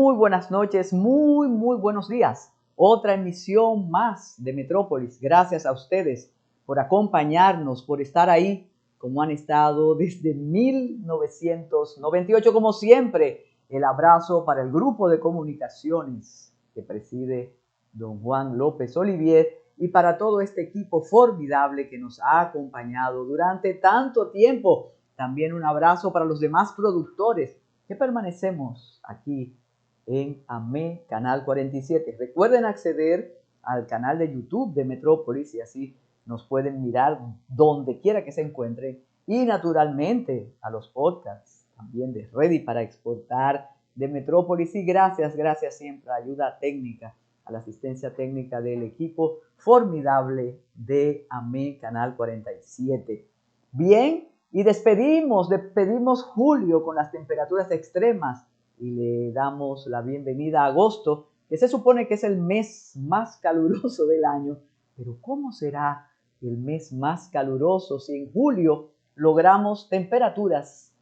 Muy buenas noches, muy buenos días. Otra emisión más de Metrópolis. Gracias a ustedes por acompañarnos, por estar ahí, como han estado desde 1998. Como siempre, el abrazo para el grupo de comunicaciones que preside don Juan López Olivier y para todo este equipo formidable que nos ha acompañado durante tanto tiempo. También un abrazo para los demás productores que permanecemos aquí en AME Canal 47. Recuerden acceder al canal de YouTube de Metrópolis y así nos pueden mirar donde quiera que se encuentren. Y naturalmente a los podcasts también de Ready para Exportar de Metrópolis. Y gracias siempre a ayuda técnica, a la asistencia técnica del equipo formidable de AME Canal 47. Bien, y despedimos julio con las temperaturas extremas y le damos la bienvenida a agosto, que se supone que es el mes más caluroso del año. Pero ¿cómo será el mes más caluroso si en julio logramos temperaturas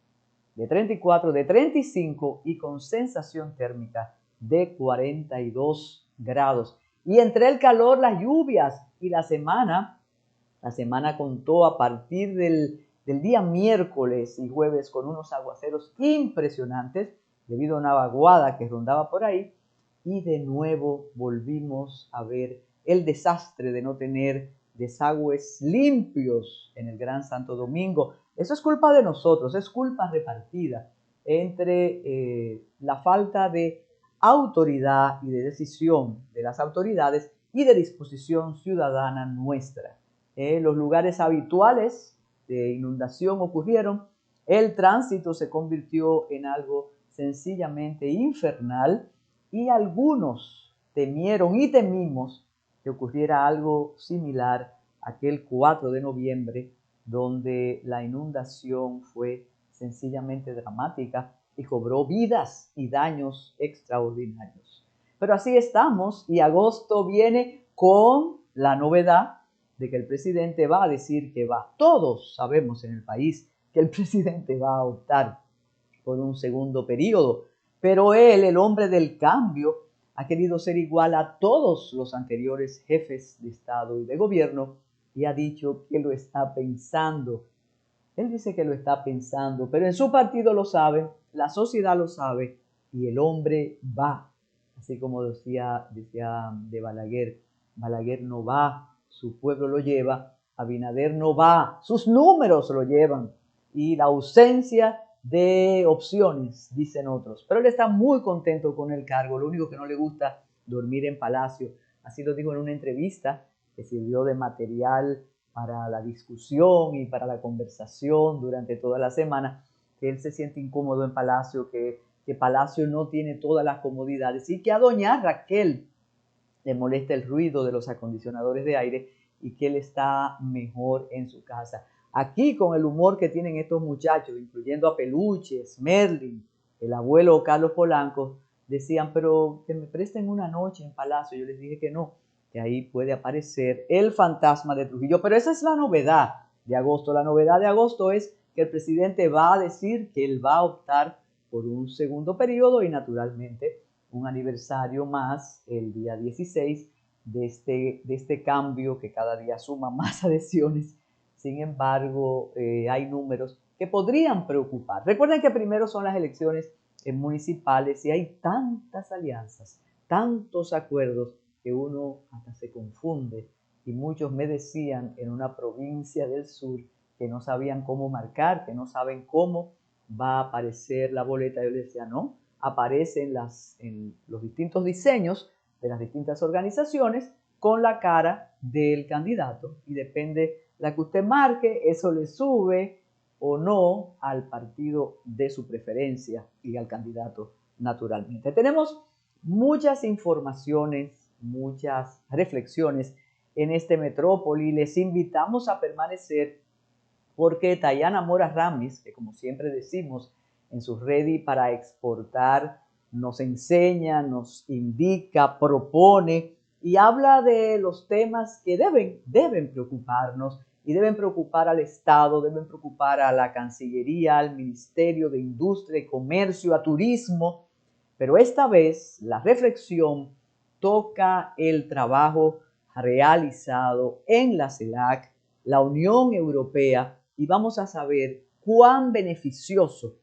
de 34, de 35 y con sensación térmica de 42 grados? Y entre el calor, las lluvias y la semana contó a partir del día miércoles y jueves con unos aguaceros impresionantes debido a una vaguada que rondaba por ahí, y de nuevo volvimos a ver el desastre de no tener desagües limpios en el Gran Santo Domingo. Eso es culpa de nosotros, es culpa repartida entre la falta de autoridad y de decisión de las autoridades y de disposición ciudadana nuestra. Los lugares habituales de inundación ocurrieron, el tránsito se convirtió en algo sencillamente infernal y algunos temieron y temimos que ocurriera algo similar aquel 4 de noviembre, donde la inundación fue sencillamente dramática y cobró vidas y daños extraordinarios. Pero así estamos y agosto viene con la novedad de que el presidente va a decir que va. Todos sabemos en el país que el presidente va a optar por un segundo periodo, pero él, el hombre del cambio, ha querido ser igual a todos los anteriores jefes de Estado y de gobierno y ha dicho que lo está pensando. Él dice que lo está pensando, pero en su partido lo sabe, la sociedad lo sabe y el hombre va. Así como decía de Balaguer no va, su pueblo lo lleva. Abinader no va, sus números lo llevan. Y la ausencia de opciones, dicen otros. Pero él está muy contento con el cargo, lo único que no le gusta dormir en palacio. Así lo dijo en una entrevista que sirvió de material para la discusión y para la conversación durante toda la semana, que él se siente incómodo en Palacio, que Palacio no tiene todas las comodidades y que a doña Raquel le molesta el ruido de los acondicionadores de aire y que él está mejor en su casa. Aquí, con el humor que tienen estos muchachos, incluyendo a Peluches, Merlin, el abuelo Carlos Polanco, decían, pero que me presten una noche en Palacio. Yo les dije que no, que ahí puede aparecer el fantasma de Trujillo. Pero esa es la novedad de agosto. La novedad de agosto es que el presidente va a decir que él va a optar por un segundo periodo y naturalmente un aniversario más el día 16 de este cambio que cada día suma más adhesiones. Sin embargo, hay números que podrían preocupar. Recuerden que primero son las elecciones municipales y hay tantas alianzas, tantos acuerdos que uno hasta se confunde. Y muchos me decían en una provincia del sur que no sabían cómo marcar, que no saben cómo va a aparecer la boleta. Yo les decía, no, aparece en los distintos diseños de las distintas organizaciones con la cara del candidato y depende la que usted marque, eso le sube o no al partido de su preferencia y al candidato naturalmente. Tenemos muchas informaciones, muchas reflexiones en este Metrópoli. Les invitamos a permanecer porque Tayana Mora Ramis, que como siempre decimos en su Ready para Exportar, nos enseña, nos indica, propone y habla de los temas que deben preocuparnos y deben preocupar al Estado, deben preocupar a la Cancillería, al Ministerio de Industria y Comercio, a Turismo, Pero esta vez la reflexión toca el trabajo realizado en la CELAC, la Unión Europea, y vamos a saber cuán beneficioso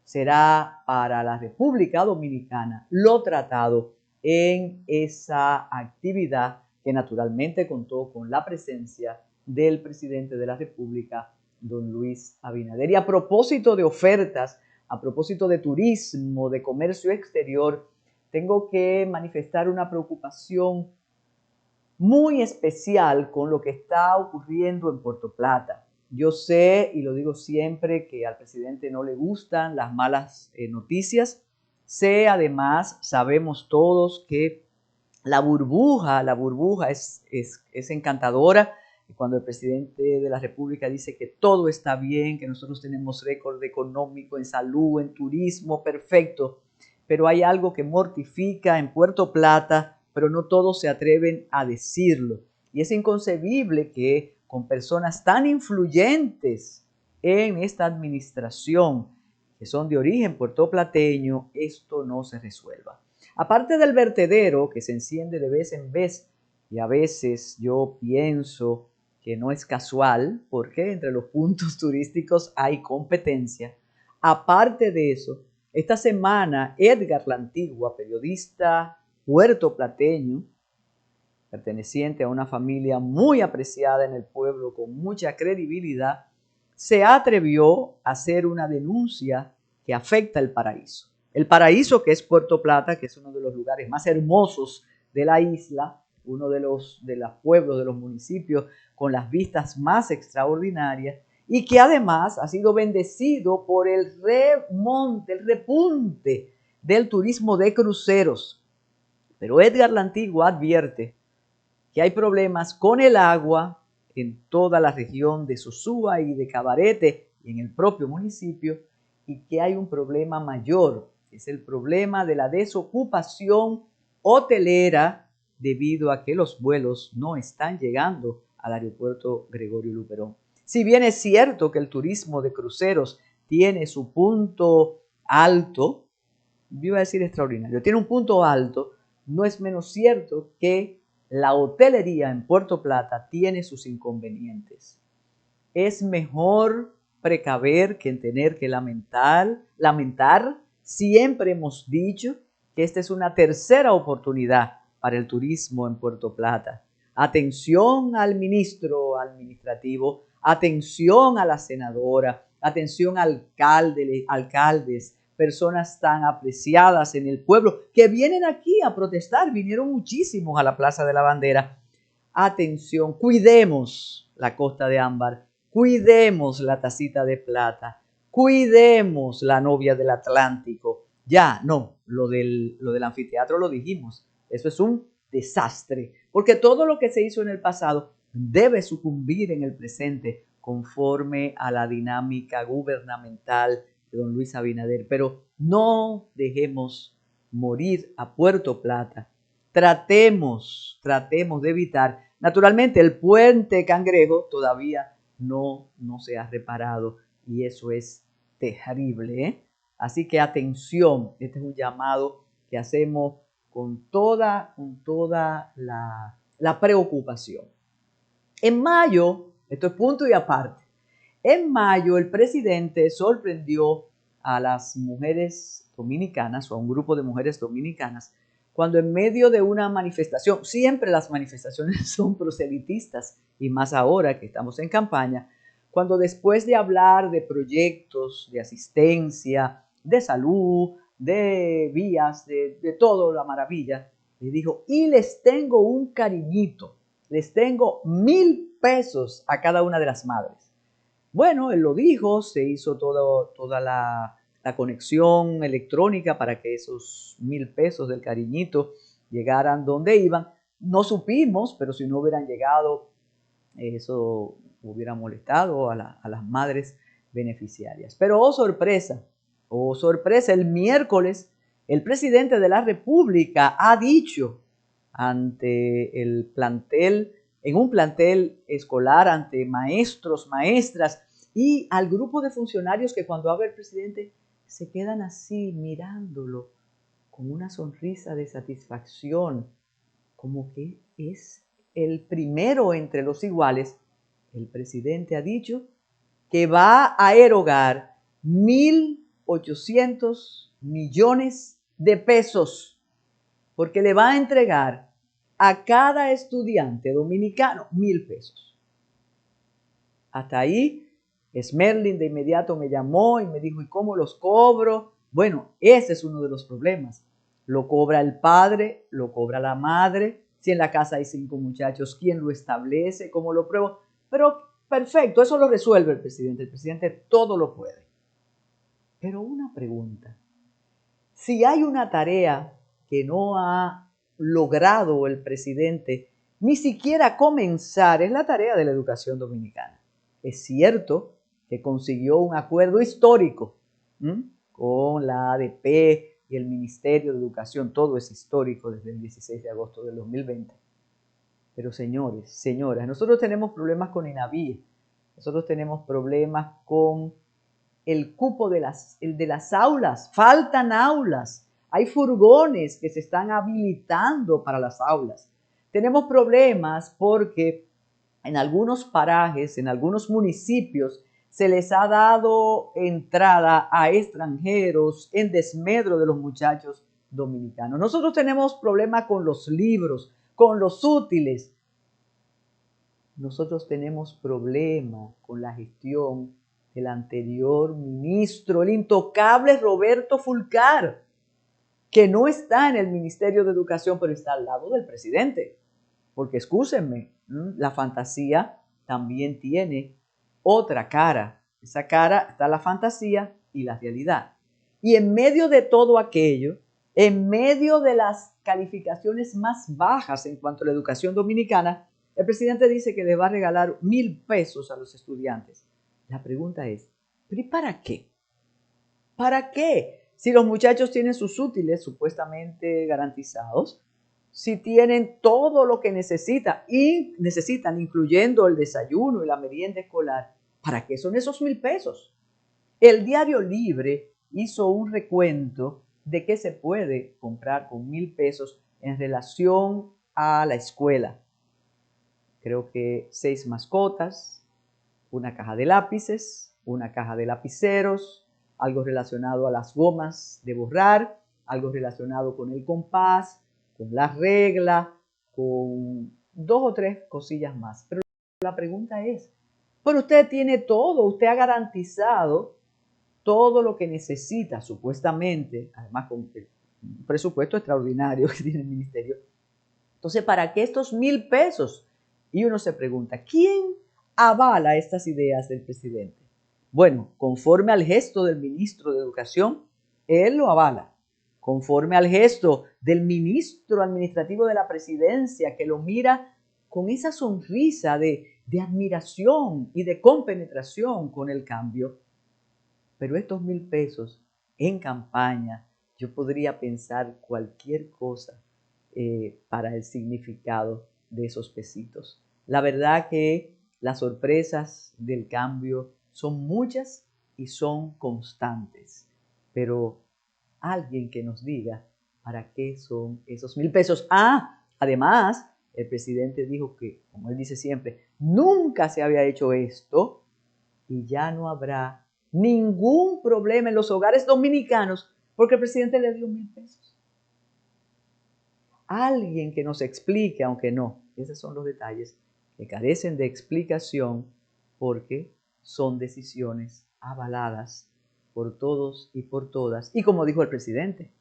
será para la República Dominicana lo tratado en esa actividad que naturalmente contó con la presencia del presidente de la República, don Luis Abinader. Y a propósito de ofertas, a propósito de turismo, de comercio exterior, tengo que manifestar una preocupación muy especial con lo que está ocurriendo en Puerto Plata. Yo sé, y lo digo siempre, que al presidente no le gustan las malas noticias. Sé, además, sabemos todos que la burbuja es encantadora. Cuando el presidente de la República dice que todo está bien, que nosotros tenemos récord económico en salud, en turismo, perfecto. Pero hay algo que mortifica en Puerto Plata, pero no todos se atreven a decirlo. Y es inconcebible que con personas tan influyentes en esta administración, que son de origen puertoplateño, esto no se resuelva. Aparte del vertedero que se enciende de vez en vez, y a veces yo pienso que no es casual, porque entre los puntos turísticos hay competencia. Aparte de eso, esta semana Edgar La Antigua, periodista puertoplateño, perteneciente a una familia muy apreciada en el pueblo, con mucha credibilidad, se atrevió a hacer una denuncia que afecta el paraíso. El paraíso, que es Puerto Plata, que es uno de los lugares más hermosos de la isla, uno de los pueblos, de los municipios con las vistas más extraordinarias, y que además ha sido bendecido por el remonte, el repunte del turismo de cruceros. Pero Edgar La Antigua advierte que hay problemas con el agua en toda la región de Sosúa y de Cabarete y en el propio municipio, y que hay un problema mayor, que es el problema de la desocupación hotelera debido a que los vuelos no están llegando al aeropuerto Gregorio Luperón. Si bien es cierto que el turismo de cruceros tiene su punto alto, yo iba a decir extraordinario, tiene un punto alto, no es menos cierto que la hotelería en Puerto Plata tiene sus inconvenientes. Es mejor precaver que tener que lamentar. Siempre hemos dicho que esta es una tercera oportunidad para el turismo en Puerto Plata. Atención al ministro administrativo, atención a la senadora, atención a alcaldes, personas tan apreciadas en el pueblo que vienen aquí a protestar. Vinieron muchísimos a la Plaza de la Bandera. Atención, cuidemos la Costa de Ámbar, cuidemos la Tacita de Plata, cuidemos la Novia del Atlántico. Ya, no, lo del anfiteatro lo dijimos, eso es un desastre, porque todo lo que se hizo en el pasado debe sucumbir en el presente conforme a la dinámica gubernamental de don Luis Abinader. Pero no dejemos morir a Puerto Plata. Tratemos de evitar. Naturalmente, el puente Cangrejo todavía no se ha reparado y eso es terrible, ¿eh? Así que atención, este es un llamado que hacemos con toda la preocupación. En mayo, esto es punto y aparte, en mayo el presidente sorprendió a las mujeres dominicanas o a un grupo de mujeres dominicanas cuando en medio de una manifestación, siempre las manifestaciones son proselitistas y más ahora que estamos en campaña, cuando después de hablar de proyectos de asistencia, de salud, de vías, de todo la maravilla, le dijo, y les tengo un cariñito, les tengo 1,000 pesos a cada una de las madres. Bueno, él lo dijo, se hizo toda la conexión electrónica para que esos 1,000 pesos del cariñito llegaran donde iban. No supimos, pero si no hubieran llegado, eso hubiera molestado a las madres beneficiarias. Pero oh sorpresa, el miércoles el presidente de la República ha dicho ante el plantel, en un plantel escolar, ante maestros, maestras y al grupo de funcionarios que cuando habla el presidente se quedan así mirándolo con una sonrisa de satisfacción, como que es el primero entre los iguales. El presidente ha dicho que va a erogar 1.800 millones de pesos, porque le va a entregar a cada estudiante dominicano 1.000 pesos. Hasta ahí, Smerlin de inmediato me llamó y me dijo, ¿y cómo los cobro? Bueno, ese es uno de los problemas. Lo cobra el padre, lo cobra la madre. Si en la casa hay 5 muchachos, ¿quién lo establece? ¿Cómo lo pruebo? Pero perfecto, eso lo resuelve el presidente. El presidente todo lo puede. Pero una pregunta. Si hay una tarea que no ha logrado el presidente ni siquiera comenzar, es la tarea de la educación dominicana. Es cierto que consiguió un acuerdo histórico con la ADP y el Ministerio de Educación, todo es histórico desde el 16 de agosto del 2020. Pero señores, señoras, nosotros tenemos problemas con INAVIE, nosotros tenemos problemas con el cupo de las aulas, faltan aulas, hay furgones que se están habilitando para las aulas. Tenemos problemas porque en algunos parajes, en algunos municipios, se les ha dado entrada a extranjeros en desmedro de los muchachos dominicanos. Nosotros tenemos problemas con los libros, con los útiles. Nosotros tenemos problemas con la gestión del anterior ministro, el intocable Roberto Fulcar, que no está en el Ministerio de Educación, pero está al lado del presidente. Porque excúsenme, la fantasía también tiene otra cara. Esa cara está la fantasía y la realidad. Y en medio de todo aquello, en medio de las calificaciones más bajas en cuanto a la educación dominicana, el presidente dice que le va a regalar 1.000 pesos a los estudiantes. La pregunta es, ¿pero y para qué? ¿Para qué? Si los muchachos tienen sus útiles supuestamente garantizados, si tienen todo lo que necesitan, incluyendo el desayuno y la merienda escolar, ¿para qué son esos 1.000 pesos? El Diario Libre hizo un recuento de qué se puede comprar con 1.000 pesos en relación a la escuela. Creo que 6 mascotas, una caja de lápices, una caja de lapiceros, algo relacionado a las gomas de borrar, algo relacionado con el compás, con la regla, con 2 o 3 cosillas más. Pero la pregunta es, pero usted tiene todo, usted ha garantizado todo lo que necesita, supuestamente, además con el presupuesto extraordinario que tiene el ministerio. Entonces, ¿para qué estos 1.000 pesos? Y uno se pregunta, ¿quién avala estas ideas del presidente? Bueno, conforme al gesto del ministro de Educación, él lo avala. Conforme al gesto del ministro administrativo de la presidencia, que lo mira con esa sonrisa de admiración y de compenetración con el cambio. Pero estos 1.000 pesos en campaña, yo podría pensar cualquier cosa para el significado de esos pesitos. La verdad que las sorpresas del cambio son muchas y son constantes, pero alguien que nos diga para qué son esos 1.000 pesos. Además, el presidente dijo que, como él dice siempre, nunca se había hecho esto y ya no habrá ningún problema en los hogares dominicanos porque el presidente le dio 1.000 pesos. Alguien que nos explique, aunque no, esos son los detalles que carecen de explicación porque son decisiones avaladas por todos y por todas. Y como dijo el presidente,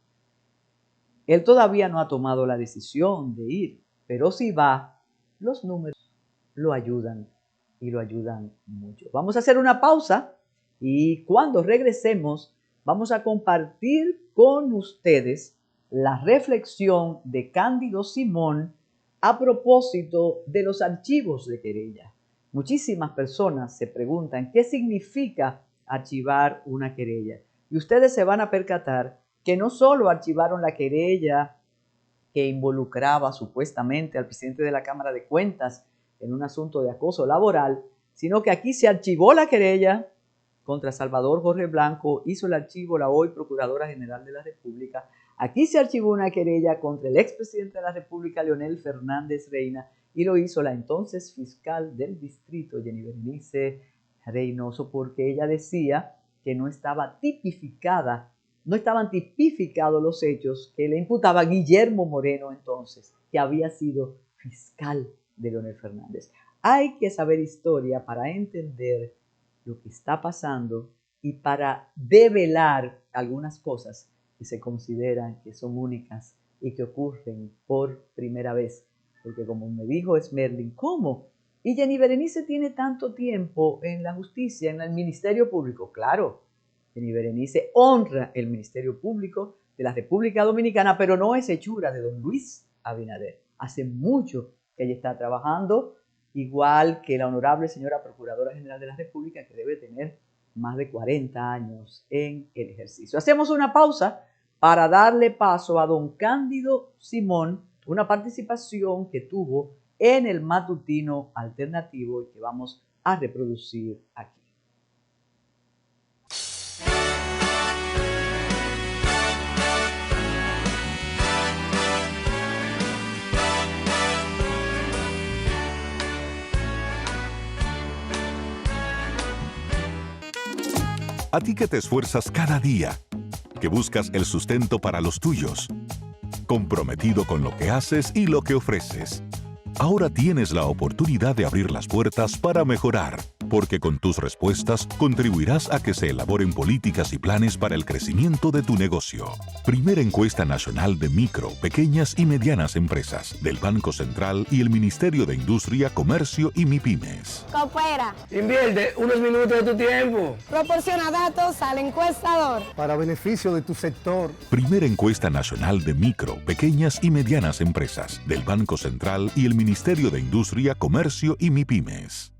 él todavía no ha tomado la decisión de ir, pero si va, los números lo ayudan y lo ayudan mucho. Vamos a hacer una pausa y cuando regresemos vamos a compartir con ustedes la reflexión de Cándido Simón a propósito de los archivos de querella. Muchísimas personas se preguntan qué significa archivar una querella. Y ustedes se van a percatar que no solo archivaron la querella que involucraba supuestamente al presidente de la Cámara de Cuentas en un asunto de acoso laboral, sino que aquí se archivó la querella contra Salvador Jorge Blanco, hizo el archivo la hoy Procuradora General de la República, Aquí se archivó una querella contra el expresidente de la República, Leonel Fernández Reina, y lo hizo la entonces fiscal del distrito, Jenny Berenice Reynoso, porque ella decía que no estaban tipificados los hechos que le imputaba Guillermo Moreno entonces, que había sido fiscal de Leonel Fernández. Hay que saber historia para entender lo que está pasando y para develar algunas cosas que se consideran que son únicas y que ocurren por primera vez. Porque como me dijo Esmerlin, ¿cómo? ¿Y Jenny Berenice tiene tanto tiempo en la justicia, en el Ministerio Público? Claro, Jenny Berenice honra el Ministerio Público de la República Dominicana, pero no es hechura de don Luis Abinader. Hace mucho que ella está trabajando, igual que la honorable señora Procuradora General de la República, que debe tener más de 40 años en el ejercicio. Hacemos una pausa para darle paso a don Cándido Simón, una participación que tuvo en el matutino alternativo y que vamos a reproducir aquí. A ti que te esfuerzas cada día, que buscas el sustento para los tuyos, comprometido con lo que haces y lo que ofreces. Ahora tienes la oportunidad de abrir las puertas para mejorar, porque con tus respuestas contribuirás a que se elaboren políticas y planes para el crecimiento de tu negocio. Primera encuesta nacional de micro, pequeñas y medianas empresas del Banco Central y el Ministerio de Industria, Comercio y MIPYMES. Coopera. Invierte unos minutos de tu tiempo. Proporciona datos al encuestador. Para beneficio de tu sector. Primera encuesta nacional de micro, pequeñas y medianas empresas del Banco Central y el Ministerio de Industria, Comercio y MIPYMES.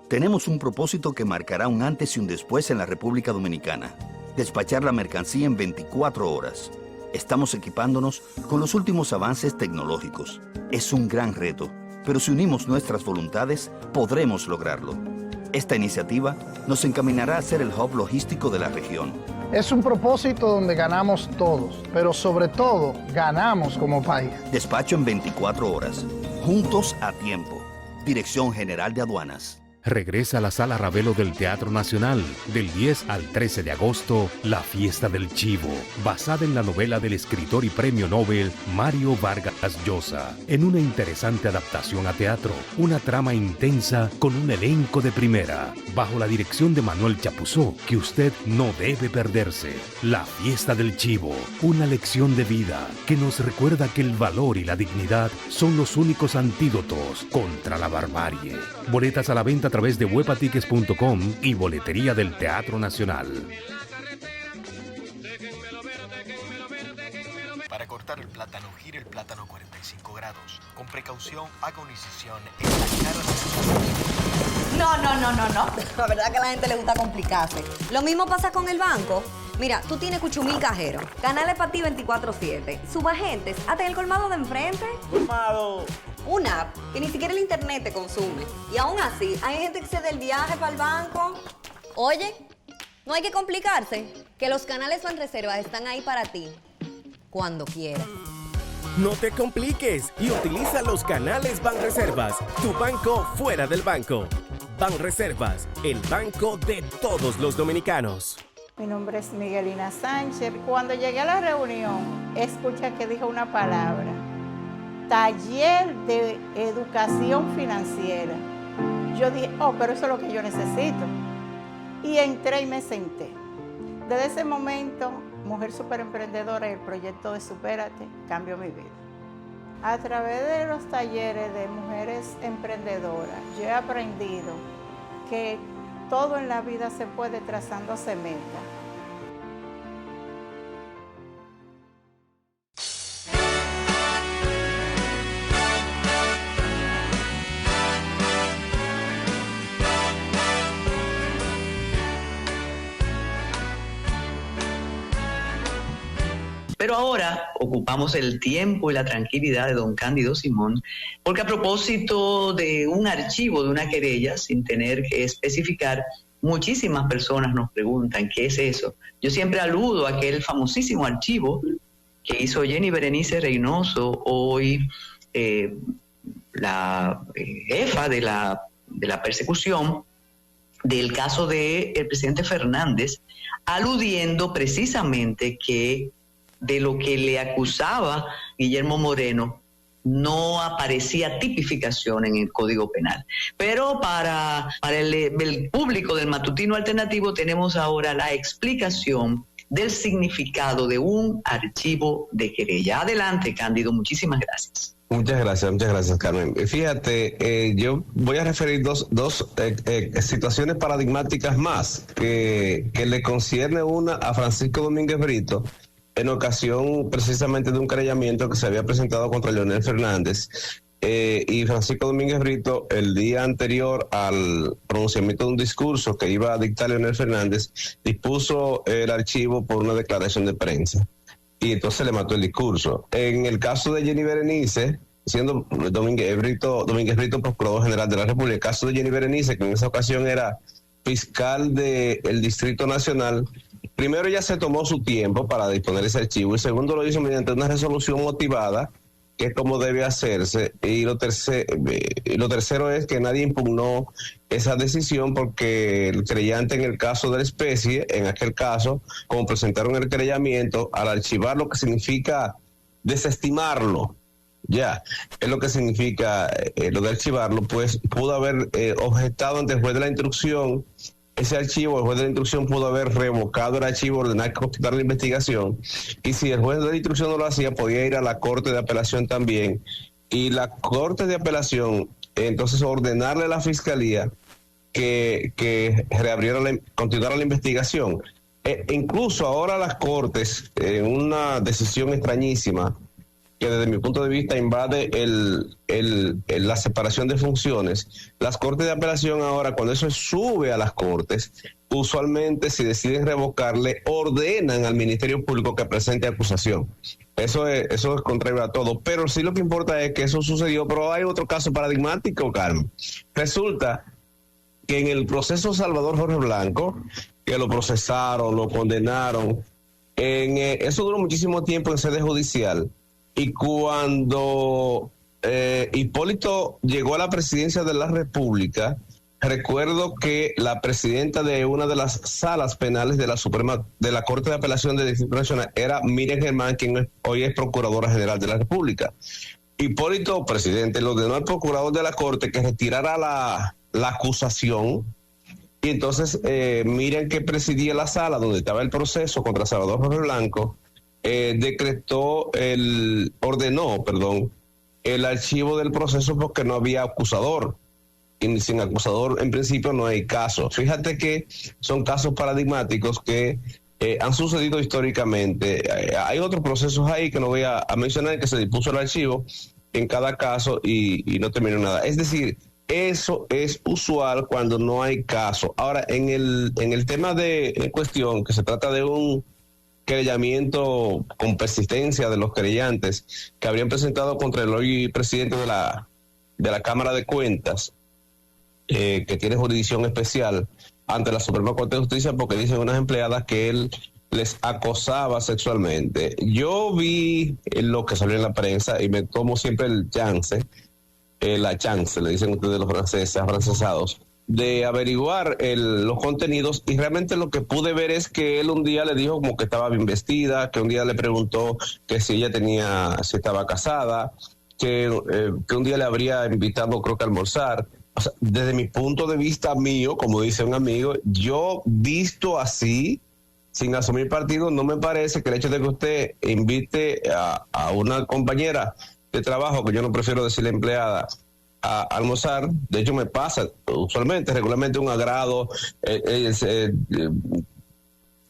Tenemos un propósito que marcará un antes y un después en la República Dominicana. Despachar la mercancía en 24 horas. Estamos equipándonos con los últimos avances tecnológicos. Es un gran reto, pero si unimos nuestras voluntades, podremos lograrlo. Esta iniciativa nos encaminará a ser el hub logístico de la región. Es un propósito donde ganamos todos, pero sobre todo ganamos como país. Despacho en 24 horas. Juntos a tiempo. Dirección General de Aduanas. Regresa a la Sala Ravelo del Teatro Nacional, del 10 al 13 de agosto, La Fiesta del Chivo, basada en la novela del escritor y premio Nobel Mario Vargas Llosa, en una interesante adaptación a teatro, una trama intensa con un elenco de primera, bajo la dirección de Manuel Chapuzó, que usted no debe perderse. La Fiesta del Chivo, una lección de vida que nos recuerda que el valor y la dignidad son los únicos antídotos contra la barbarie. Boletas a la venta a través de webatickets.com y boletería del Teatro Nacional. Para cortar el plátano, gire el plátano 45 grados. Con precaución, haga una incisión en la cara de... No. La verdad que a la gente le gusta complicarse. Lo mismo pasa con el banco. Mira, tú tienes 8,000 cajeros, canales para ti 24/7, subagentes, hasta en el colmado de enfrente. ¡Colmado! Una app que ni siquiera el internet te consume. Y aún así, hay gente que se da el viaje para el banco. Oye, no hay que complicarse, que los canales Banreservas están ahí para ti, cuando quieras. No te compliques y utiliza los canales Banreservas, tu banco fuera del banco. Banreservas, el banco de todos los dominicanos. Mi nombre es Miguelina Sánchez. Cuando llegué a la reunión, escuché que dijo una palabra: taller de educación financiera. Yo dije, pero eso es lo que yo necesito. Y entré y me senté. Desde ese momento, Mujer Superemprendedora y el proyecto de Supérate cambió mi vida. A través de los talleres de mujeres emprendedoras, yo he aprendido que todo en la vida se puede trazándose metas. Pero ahora ocupamos el tiempo y la tranquilidad de don Cándido Simón, porque a propósito de un archivo de una querella, sin tener que especificar, muchísimas personas nos preguntan qué es eso. Yo siempre aludo a aquel famosísimo archivo que hizo Jenny Berenice Reynoso, hoy la jefa de la persecución del caso del presidente Fernández, aludiendo precisamente que de lo que le acusaba Guillermo Moreno no aparecía tipificación en el Código Penal. Pero para el público del Matutino Alternativo tenemos ahora la explicación del significado de un archivo de querella. Adelante, Cándido, muchísimas gracias. Muchas gracias, Carmen. Fíjate, yo voy a referir dos situaciones paradigmáticas más que le concierne una a Francisco Domínguez Brito en ocasión precisamente de un querellamiento que se había presentado contra Leonel Fernández. Y Francisco Domínguez Brito, el día anterior al pronunciamiento de un discurso que iba a dictar Leonel Fernández, dispuso el archivo por una declaración de prensa. Y entonces le mató el discurso. En el caso de Jenny Berenice, siendo Domínguez Brito Procurador General de la República, el caso de Jenny Berenice, que en esa ocasión era fiscal del Distrito Nacional, primero ella se tomó su tiempo para disponer ese archivo y segundo lo hizo mediante una resolución motivada, que es como debe hacerse, y lo tercero es que nadie impugnó esa decisión porque el querellante en el caso de la especie, en aquel caso, como presentaron el querellamiento, al archivar lo que significa desestimarlo, ya, es lo que significa lo de archivarlo, pues pudo haber objetado ante el juez de la instrucción ese archivo, el juez de la instrucción pudo haber revocado el archivo, ordenar constituir la investigación, y si el juez de la instrucción no lo hacía, podía ir a la Corte de Apelación también, y la Corte de Apelación, entonces ordenarle a la Fiscalía que reabriera, continuara la investigación. Incluso ahora las Cortes, en una decisión extrañísima, que desde mi punto de vista invade la separación de funciones, las Cortes de Apelación ahora, cuando eso sube a las Cortes, usualmente si deciden revocarle, ordenan al Ministerio Público que presente acusación. Eso es contrario a todo, pero sí lo que importa es que eso sucedió, pero hay otro caso paradigmático, Carmen. Resulta que en el proceso Salvador Jorge Blanco, que lo procesaron, lo condenaron, eso duró muchísimo tiempo en sede judicial. Y cuando Hipólito llegó a la presidencia de la República, recuerdo que la presidenta de una de las salas penales de la Corte de Apelación del Distrito Nacional era Miriam Germán, quien hoy es Procuradora General de la República. Hipólito, presidente, le ordenó al procurador de la Corte que retirara la acusación. Y entonces Miriam, que presidía la sala donde estaba el proceso contra Salvador Jorge Blanco, ordenó el archivo del proceso porque no había acusador. Y sin acusador, en principio, no hay caso. Fíjate que son casos paradigmáticos que han sucedido históricamente. Hay otros procesos ahí que no voy a mencionar, que se dispuso el archivo en cada caso y no terminó nada. Es decir, eso es usual cuando no hay caso. Ahora, en el tema en cuestión, que se trata de un querellamiento con persistencia de los querellantes que habrían presentado contra el hoy presidente de la Cámara de Cuentas, que tiene jurisdicción especial ante la Suprema Corte de Justicia porque dicen unas empleadas que él les acosaba sexualmente. Yo vi lo que salió en la prensa y me tomo siempre el chance, la chance, le dicen ustedes los franceses, afrancesados, de averiguar los contenidos, y realmente lo que pude ver es que él un día le dijo como que estaba bien vestida, que un día le preguntó que si estaba casada, que un día le habría invitado, creo que a almorzar. O sea, desde mi punto de vista mío, como dice un amigo, yo visto así, sin asumir partido, no me parece que el hecho de que usted invite a una compañera de trabajo, que yo no prefiero decirle empleada, a almorzar, de hecho me pasa usualmente, regularmente un agrado,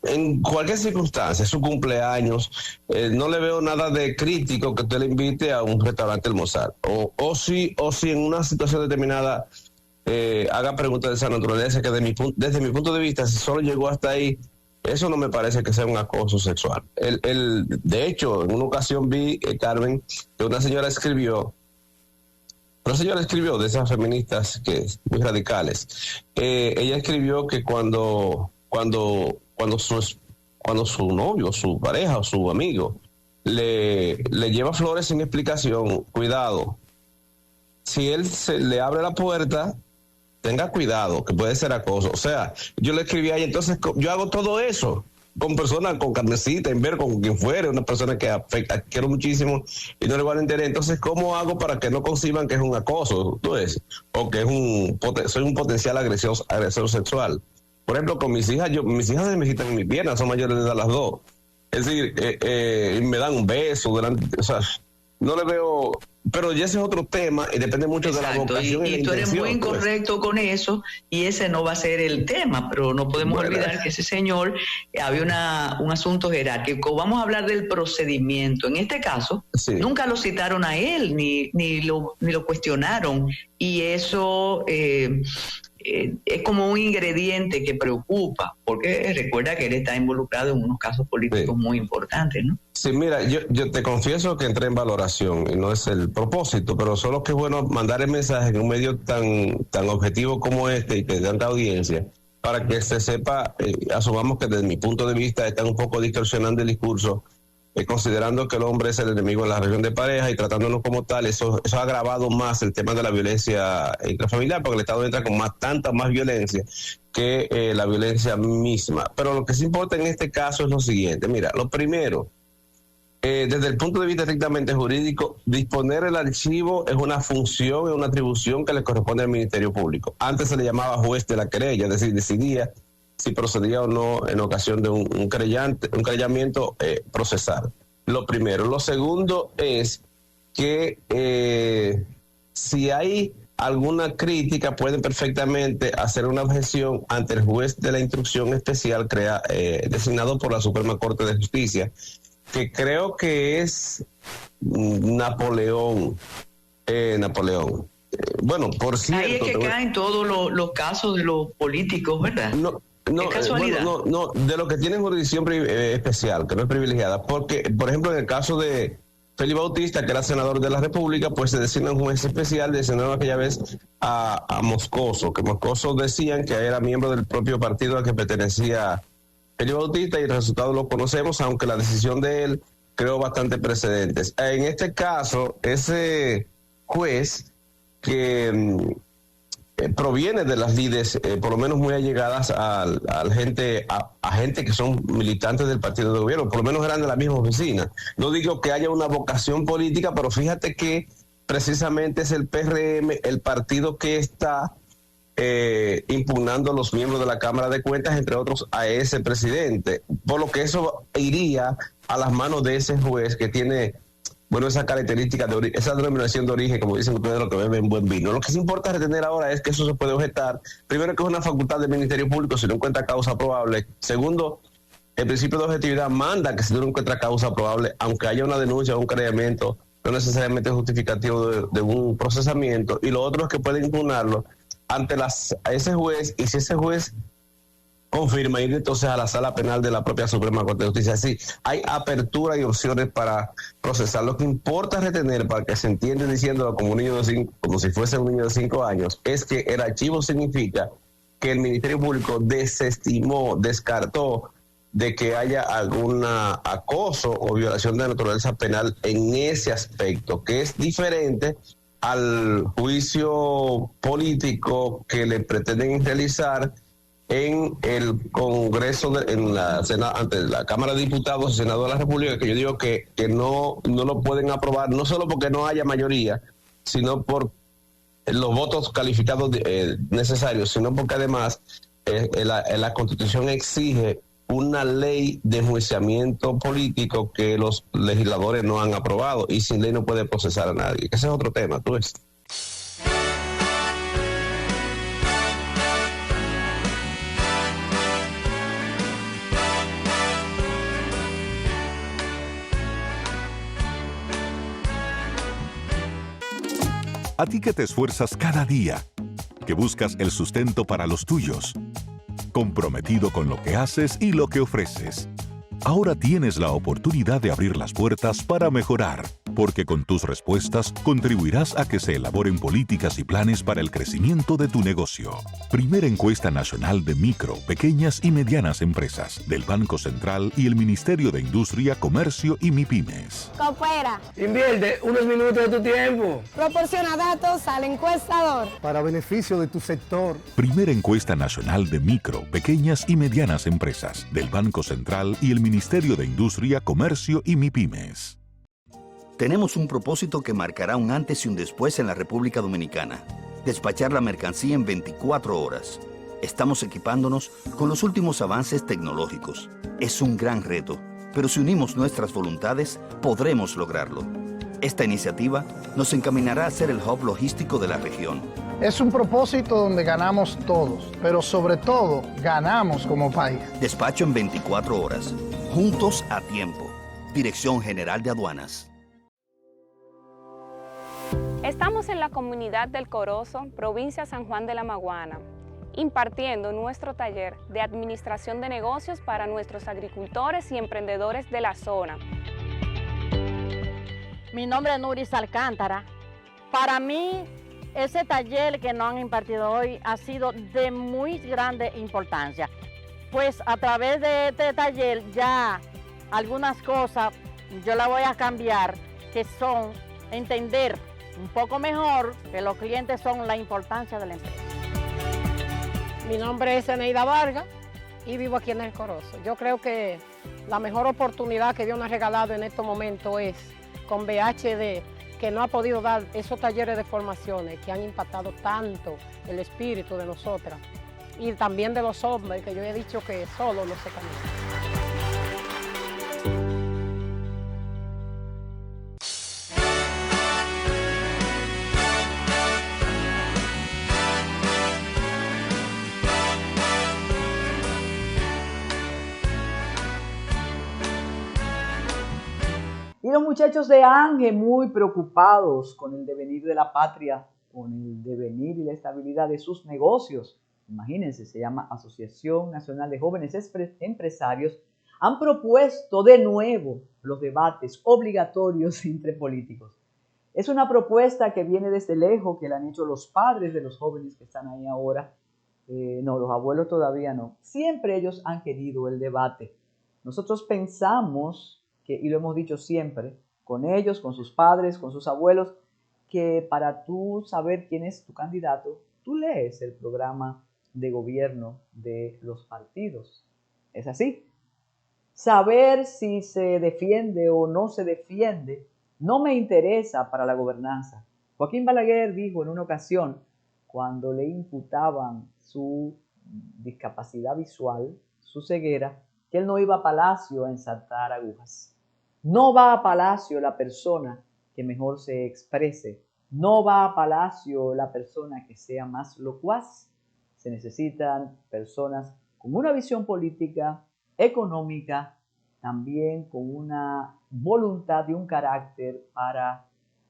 en cualquier circunstancia, su cumpleaños, no le veo nada de crítico que usted le invite a un restaurante a almorzar, o si en una situación determinada haga preguntas de esa naturaleza, que desde mi punto de vista, si solo llegó hasta ahí, eso no me parece que sea un acoso sexual. De hecho, en una ocasión vi, Carmen, que una señora escribió de esas feministas muy radicales. Ella escribió que cuando su novio, su pareja o su amigo le lleva flores sin explicación, cuidado. Si él le abre la puerta, tenga cuidado, que puede ser acoso. O sea, yo le escribí ahí, entonces yo hago todo eso con personas, con carnecita, en ver con quien fuere, una persona que quiero muchísimo y no le van a entender. Entonces, ¿cómo hago para que no conciban que es un acoso? ¿Tú ves? O que soy un potencial agresor sexual. Por ejemplo, con mis hijas, mis hijas se me quitan en mis piernas, son mayores de edad las dos. Es decir, me dan un beso, o sea, no le veo, pero ya ese es otro tema y depende mucho de la vocación y la tú eres muy intención, incorrecto con eso y ese no va a ser el tema, pero no podemos olvidar que ese señor había un asunto jerárquico. Vamos a hablar del procedimiento. En este caso, nunca lo citaron a él ni lo cuestionaron y eso es como un ingrediente que preocupa, porque recuerda que él está involucrado en unos casos políticos muy importantes, ¿no? Sí, mira, yo te confieso que entré en valoración y no es el propósito, pero solo que es bueno mandar el mensaje en un medio tan objetivo como este y que tanta audiencia, para que se sepa, asumamos que desde mi punto de vista están un poco distorsionando el discurso, considerando que el hombre es el enemigo en la relación de pareja y tratándolo como tal. Eso ha agravado más el tema de la violencia intrafamiliar, porque el Estado entra con tanta más violencia que la violencia misma. Pero lo que sí importa en este caso es lo siguiente. Mira, lo primero, desde el punto de vista estrictamente jurídico, disponer el archivo es una función, es una atribución que le corresponde al Ministerio Público. Antes se le llamaba juez de la querella, es decir, decidía si procedía o no en ocasión de un querellamiento procesal. Lo primero. Lo segundo es que si hay alguna crítica, pueden perfectamente hacer una objeción ante el juez de la instrucción especial designado por la Suprema Corte de Justicia, que creo que es Napoleón. Bueno, por cierto... Ahí es que caen todos los casos de los políticos, ¿verdad? No, de lo que tienen jurisdicción especial, que no es privilegiada, porque, por ejemplo, en el caso de Félix Bautista, que era senador de la República, pues se designa un juez especial, designaron aquella vez a Moscoso, que Moscoso decían que era miembro del propio partido al que pertenecía Félix Bautista, y el resultado lo conocemos, aunque la decisión de él creó bastantes precedentes. En este caso, ese juez que proviene de las lides, por lo menos muy allegadas a gente que son militantes del partido de gobierno, por lo menos eran de la misma oficina. No digo que haya una vocación política, pero fíjate que precisamente es el PRM el partido que está impugnando a los miembros de la Cámara de Cuentas, entre otros a ese presidente, por lo que eso iría a las manos de ese juez que tiene, bueno, esa característica, esa denominación de origen, como dicen ustedes, lo que beben buen vino. Lo que sí importa retener ahora es que eso se puede objetar. Primero, que es una facultad del Ministerio Público si no encuentra causa probable. Segundo, el principio de objetividad manda que si no encuentra causa probable, aunque haya una denuncia o un querellamiento, no necesariamente es justificativo de un procesamiento. Y lo otro es que puede impugnarlo ante a ese juez, y si ese juez confirma, ir entonces a la sala penal de la propia Suprema Corte de Justicia. Así, hay apertura y opciones para procesar. Lo que importa retener, para que se entienda diciéndolo como un niño como si fuese un niño de 5 años, es que el archivo significa que el Ministerio Público descartó de que haya algún acoso o violación de la naturaleza penal en ese aspecto, que es diferente al juicio político que le pretenden realizar en el Congreso, ante la Cámara de Diputados y Senado de la República, que yo digo que no lo pueden aprobar, no solo porque no haya mayoría, sino por los votos calificados necesarios, sino porque además la Constitución exige una ley de enjuiciamiento político que los legisladores no han aprobado, y sin ley no puede procesar a nadie. Ese es otro tema, tú ves. A ti que te esfuerzas cada día, que buscas el sustento para los tuyos, comprometido con lo que haces y lo que ofreces. Ahora tienes la oportunidad de abrir las puertas para mejorar, porque con tus respuestas contribuirás a que se elaboren políticas y planes para el crecimiento de tu negocio. Primera encuesta nacional de micro, pequeñas y medianas empresas del Banco Central y el Ministerio de Industria, Comercio y MIPYMES. Coopera. Invierte unos minutos de tu tiempo. Proporciona datos al encuestador. Para beneficio de tu sector. Primera encuesta nacional de micro, pequeñas y medianas empresas del Banco Central y el Ministerio de Industria, Comercio y MIPYMES. Tenemos un propósito que marcará un antes y un después en la República Dominicana. Despachar la mercancía en 24 horas. Estamos equipándonos con los últimos avances tecnológicos. Es un gran reto, pero si unimos nuestras voluntades, podremos lograrlo. Esta iniciativa nos encaminará a ser el hub logístico de la región. Es un propósito donde ganamos todos, pero sobre todo ganamos como país. Despacho en 24 horas. Juntos a tiempo. Dirección General de Aduanas. Estamos en la comunidad del Corozo, provincia San Juan de la Maguana, impartiendo nuestro taller de administración de negocios para nuestros agricultores y emprendedores de la zona. Mi nombre es Nuris Alcántara. Para mí, ese taller que nos han impartido hoy ha sido de muy grande importancia, pues a través de este taller ya algunas cosas yo las voy a cambiar, que son entender un poco mejor que los clientes son la importancia de la empresa. Mi nombre es Eneida Vargas y vivo aquí en El Corozo. Yo creo que la mejor oportunidad que Dios nos ha regalado en estos momentos es con BHD, que no ha podido dar esos talleres de formaciones que han impactado tanto el espíritu de nosotras y también de los hombres, que yo he dicho que solo no se camina. Y los muchachos de Ángel muy preocupados con el devenir de la patria, con el devenir y la estabilidad de sus negocios. Imagínense, se llama Asociación Nacional de Jóvenes Empresarios. Han propuesto de nuevo los debates obligatorios entre políticos. Es una propuesta que viene desde lejos, que la han hecho los padres de los jóvenes que están ahí ahora. No, los abuelos todavía no. Siempre ellos han querido el debate. Nosotros pensamos y lo hemos dicho siempre, con ellos, con sus padres, con sus abuelos, que para tú saber quién es tu candidato, tú lees el programa de gobierno de los partidos. Es así. Saber si se defiende o no se defiende no me interesa para la gobernanza. Joaquín Balaguer dijo en una ocasión, cuando le imputaban su discapacidad visual, su ceguera, que él no iba a Palacio a ensartar agujas. No va a Palacio la persona que mejor se exprese. No va a Palacio la persona que sea más locuaz. Se necesitan personas con una visión política, económica, también con una voluntad y un carácter para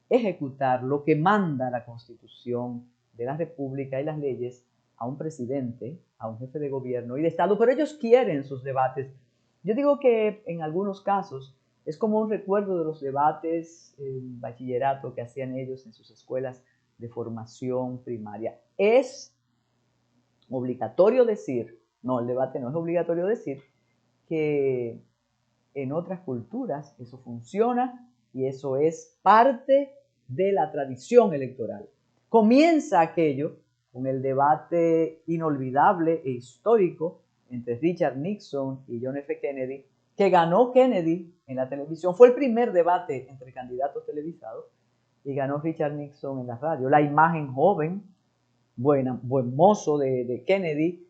ejecutar lo que manda la Constitución de la República y las leyes a un presidente, a un jefe de gobierno y de Estado. Pero ellos quieren sus debates. Yo digo que en algunos casos es como un recuerdo de los debates en bachillerato que hacían ellos en sus escuelas de formación primaria. Es obligatorio decir, no, el debate no es obligatorio decir, que en otras culturas eso funciona y eso es parte de la tradición electoral. Comienza aquello con el debate inolvidable e histórico entre Richard Nixon y John F. Kennedy, que ganó Kennedy en la televisión. Fue el primer debate entre candidatos televisados y ganó Richard Nixon en la radio. La imagen joven, buen mozo de Kennedy,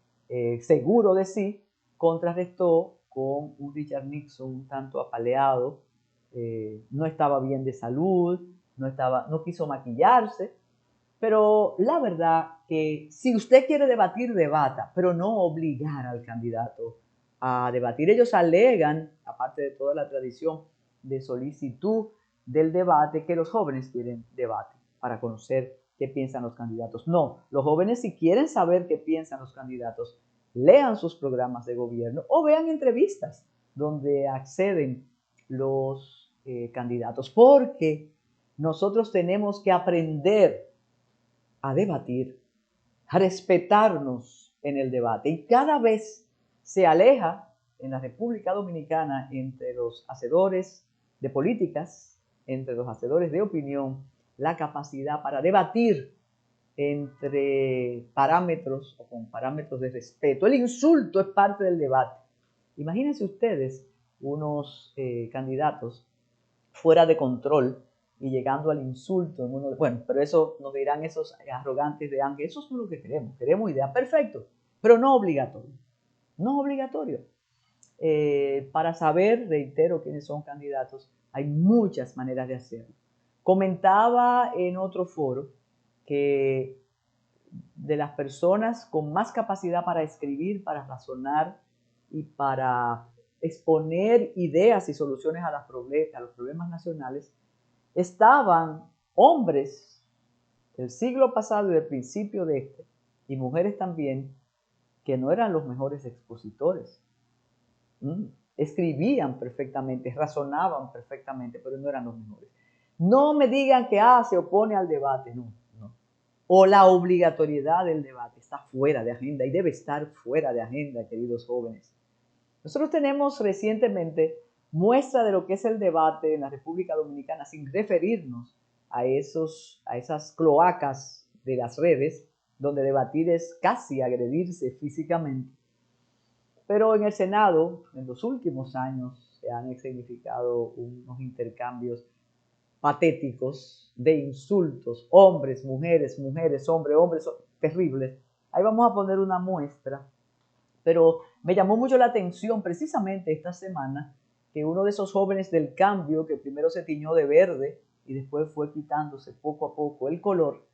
seguro de sí, contrarrestó con un Richard Nixon un tanto apaleado, no estaba bien de salud, no quiso maquillarse. Pero la verdad que si usted quiere debatir, debata, pero no obligar al candidato a debatir. Ellos alegan, aparte de toda la tradición de solicitud del debate, que los jóvenes quieren debate para conocer qué piensan los candidatos. No, los jóvenes, si quieren saber qué piensan los candidatos, lean sus programas de gobierno o vean entrevistas donde acceden los candidatos, porque nosotros tenemos que aprender a debatir, a respetarnos en el debate. Y cada vez se aleja en la República Dominicana entre los hacedores de políticas, entre los hacedores de opinión, la capacidad para debatir entre parámetros o con parámetros de respeto. El insulto es parte del debate. Imagínense ustedes unos candidatos fuera de control y llegando al insulto. Bueno, pero eso nos dirán esos arrogantes de Ángel. Eso es lo que queremos. Queremos ideas, perfecto, pero no obligatorio. No obligatorio. Para saber, reitero, quiénes son candidatos, hay muchas maneras de hacerlo. Comentaba en otro foro que de las personas con más capacidad para escribir, para razonar y para exponer ideas y soluciones a los problemas nacionales, estaban hombres del siglo pasado y del principio de este, y mujeres también, que no eran los mejores expositores. Escribían perfectamente, razonaban perfectamente, pero no eran los mejores. No me digan que se opone al debate, no. O la obligatoriedad del debate está fuera de agenda y debe estar fuera de agenda, queridos jóvenes. Nosotros tenemos recientemente muestra de lo que es el debate en la República Dominicana, sin referirnos a esas cloacas de las redes, donde debatir es casi agredirse físicamente. Pero en el Senado, en los últimos años, se han significado unos intercambios patéticos de insultos, hombres, mujeres, hombres, terribles. Ahí vamos a poner una muestra, pero me llamó mucho la atención precisamente esta semana que uno de esos jóvenes del cambio, que primero se tiñó de verde y después fue quitándose poco a poco el color,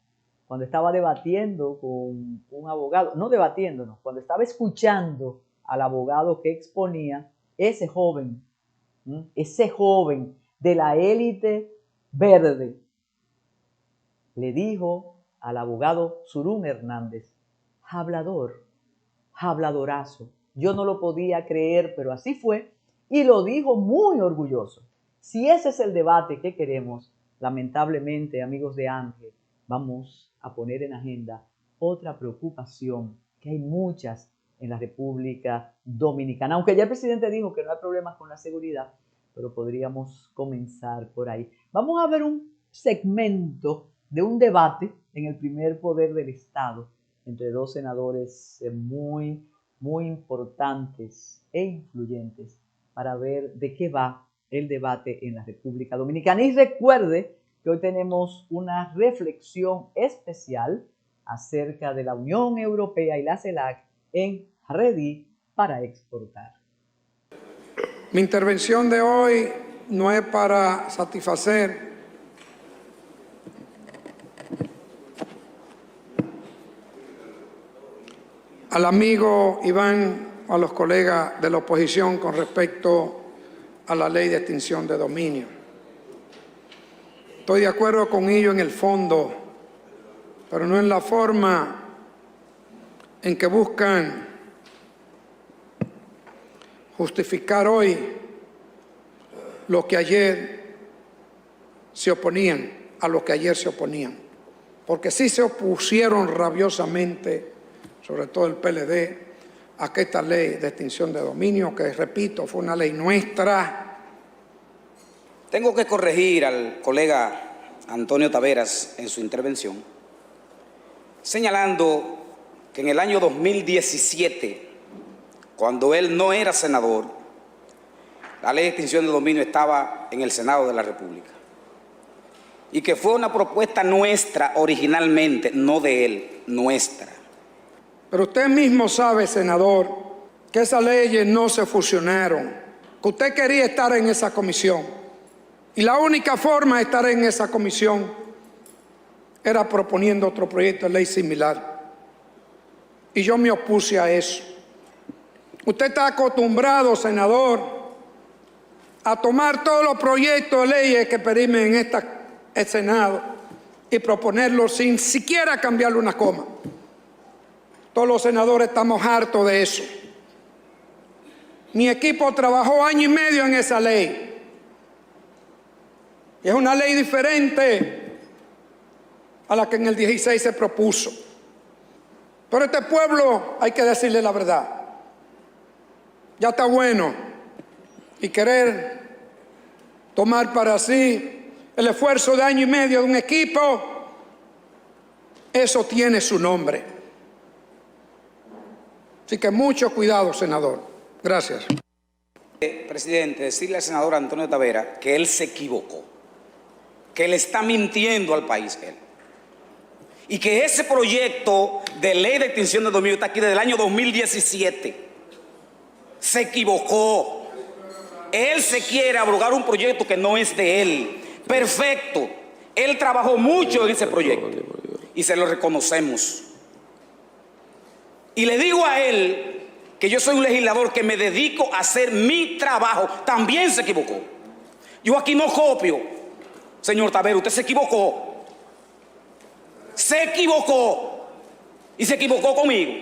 cuando estaba debatiendo con un abogado, no debatiéndonos, cuando estaba escuchando al abogado que exponía, ese joven de la élite verde, le dijo al abogado Surún Hernández: habladorazo. Yo no lo podía creer, pero así fue, y lo dijo muy orgulloso. Si ese es el debate que queremos, lamentablemente, amigos de Ángel, vamos a poner en agenda otra preocupación, que hay muchas en la República Dominicana. Aunque ya el presidente dijo que no hay problemas con la seguridad, pero podríamos comenzar por ahí. Vamos a ver un segmento de un debate en el primer poder del Estado entre dos senadores muy importantes e influyentes para ver de qué va el debate en la República Dominicana. Y recuerde que hoy tenemos una reflexión especial acerca de la Unión Europea y la CELAC en Ready para Exportar. Mi intervención de hoy no es para satisfacer al amigo Iván o a los colegas de la oposición con respecto a la ley de extinción de dominio. Estoy de acuerdo con ello en el fondo, pero no en la forma en que buscan justificar hoy lo que ayer se oponían, a lo que ayer se oponían. Porque sí se opusieron rabiosamente, sobre todo el PLD, a que esta ley de extinción de dominio, que repito, fue una ley nuestra. Tengo que corregir al colega Antonio Taveras en su intervención, señalando que en el año 2017, cuando él no era senador, la ley de extinción de dominio estaba en el Senado de la República. Y que fue una propuesta nuestra originalmente, no de él, nuestra. Pero usted mismo sabe, senador, que esas leyes no se fusionaron, que usted quería estar en esa comisión. Y la única forma de estar en esa comisión era proponiendo otro proyecto de ley similar. Y yo me opuse a eso. Usted está acostumbrado, senador, a tomar todos los proyectos de leyes que pedimos en el Senado y proponerlos sin siquiera cambiarle una coma. Todos los senadores estamos hartos de eso. Mi equipo trabajó 1 año y medio en esa ley. Y es una ley diferente a la que en el 16 se propuso. Pero a este pueblo hay que decirle la verdad. Ya está bueno. Y querer tomar para sí el esfuerzo de año y medio de un equipo, eso tiene su nombre. Así que mucho cuidado, senador. Gracias. Presidente, decirle al senador Antonio Tavera que él se equivocó, que le está mintiendo al país él. Y que ese proyecto de ley de extinción de dominio está aquí desde el año 2017. Se equivocó. Él se quiere abrogar un proyecto que no es de él. Perfecto. Él trabajó mucho en ese proyecto y se lo reconocemos. Y le digo a él que yo soy un legislador que me dedico a hacer mi trabajo. También se equivocó. Yo aquí no copio. Señor Tavera, usted se equivocó. Se equivocó. Y se equivocó conmigo.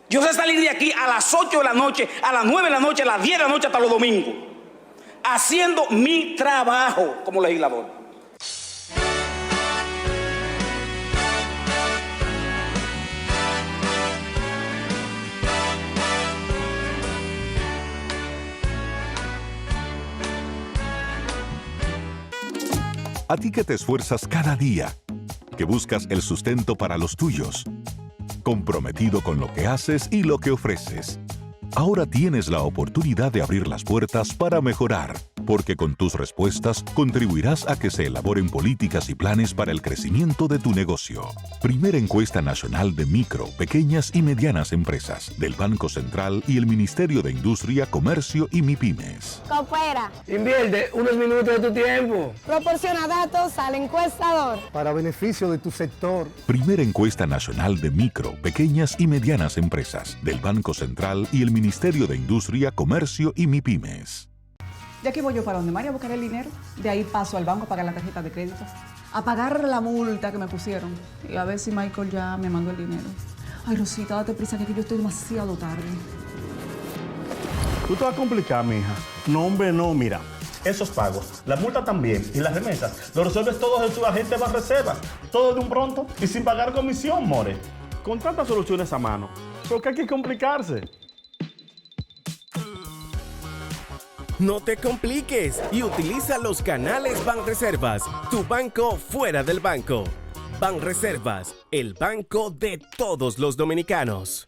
Yo sé salir de aquí a las 8 de la noche, a las 9 de la noche, a las 10 de la noche hasta los domingos, haciendo mi trabajo como legislador. A ti que te esfuerzas cada día, que buscas el sustento para los tuyos, comprometido con lo que haces y lo que ofreces. Ahora tienes la oportunidad de abrir las puertas para mejorar, porque con tus respuestas contribuirás a que se elaboren políticas y planes para el crecimiento de tu negocio. Primera encuesta nacional de micro, pequeñas y medianas empresas del Banco Central y el Ministerio de Industria, Comercio y MIPYMES. Coopera. Invierte unos minutos de tu tiempo. Proporciona datos al encuestador. Para beneficio de tu sector. Primera encuesta nacional de micro, pequeñas y medianas empresas del Banco Central y el Ministerio de Industria, Comercio y MIPYMES. De aquí voy yo para donde María a buscar el dinero. De ahí paso al banco a pagar la tarjeta de crédito. A pagar la multa que me pusieron. Y a ver si Michael ya me mandó el dinero. Ay, Rosita, date prisa que yo estoy demasiado tarde. Tú te vas a complicar, mija. No, hombre, no, mira. Esos pagos, la multa también y las remesas, lo resuelves todo en tu agente de Banreservas. Todo de un pronto y sin pagar comisión, more. Con tantas soluciones a mano. ¿Por qué hay que complicarse? No te compliques y utiliza los canales Banreservas, tu banco fuera del banco. Banreservas, el banco de todos los dominicanos.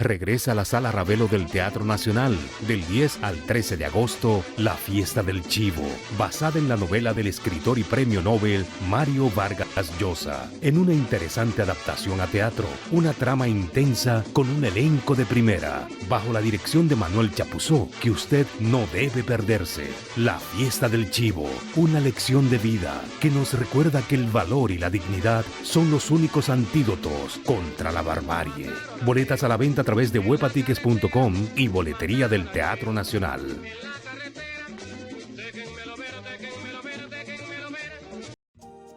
Regresa a la Sala Ravelo del Teatro Nacional del 10 al 13 de agosto, La Fiesta del Chivo, basada en la novela del escritor y premio Nobel Mario Vargas Llosa, en una interesante adaptación a teatro, una trama intensa con un elenco de primera, bajo la dirección de Manuel Chapuzó, que usted no debe perderse. La Fiesta del Chivo, una lección de vida que nos recuerda que el valor y la dignidad son los únicos antídotos contra la barbarie. Boletas a la venta a través de webatickets.com y boletería del Teatro Nacional.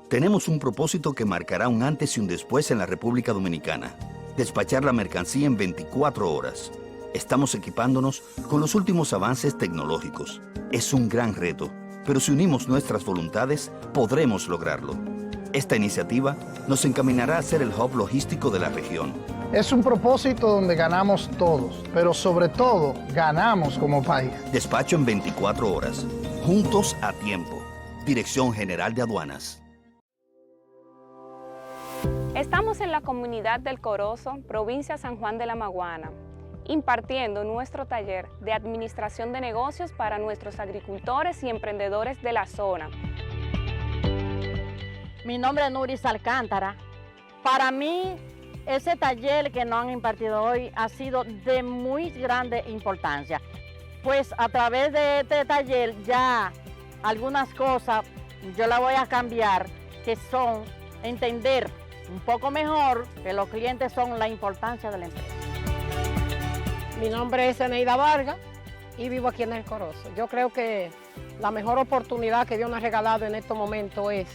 Tenemos un propósito que marcará un antes y un después en la República Dominicana. Despachar la mercancía en 24 horas. Estamos equipándonos con los últimos avances tecnológicos. Es un gran reto, pero si unimos nuestras voluntades, podremos lograrlo. Esta iniciativa nos encaminará a ser el hub logístico de la región. Es un propósito donde ganamos todos, pero sobre todo ganamos como país. Despacho en 24 horas. Juntos a tiempo. Dirección General de Aduanas. Estamos en la comunidad del Corozo, provincia San Juan de la Maguana, impartiendo nuestro taller de administración de negocios para nuestros agricultores y emprendedores de la zona. Mi nombre es Nuris Alcántara. Para mí, ese taller que nos han impartido hoy ha sido de muy grande importancia, pues a través de este taller ya algunas cosas yo las voy a cambiar, que son entender un poco mejor que los clientes son la importancia de la empresa. Mi nombre es Eneida Vargas y vivo aquí en El Corozo. Yo creo que la mejor oportunidad que Dios nos ha regalado en estos momentos es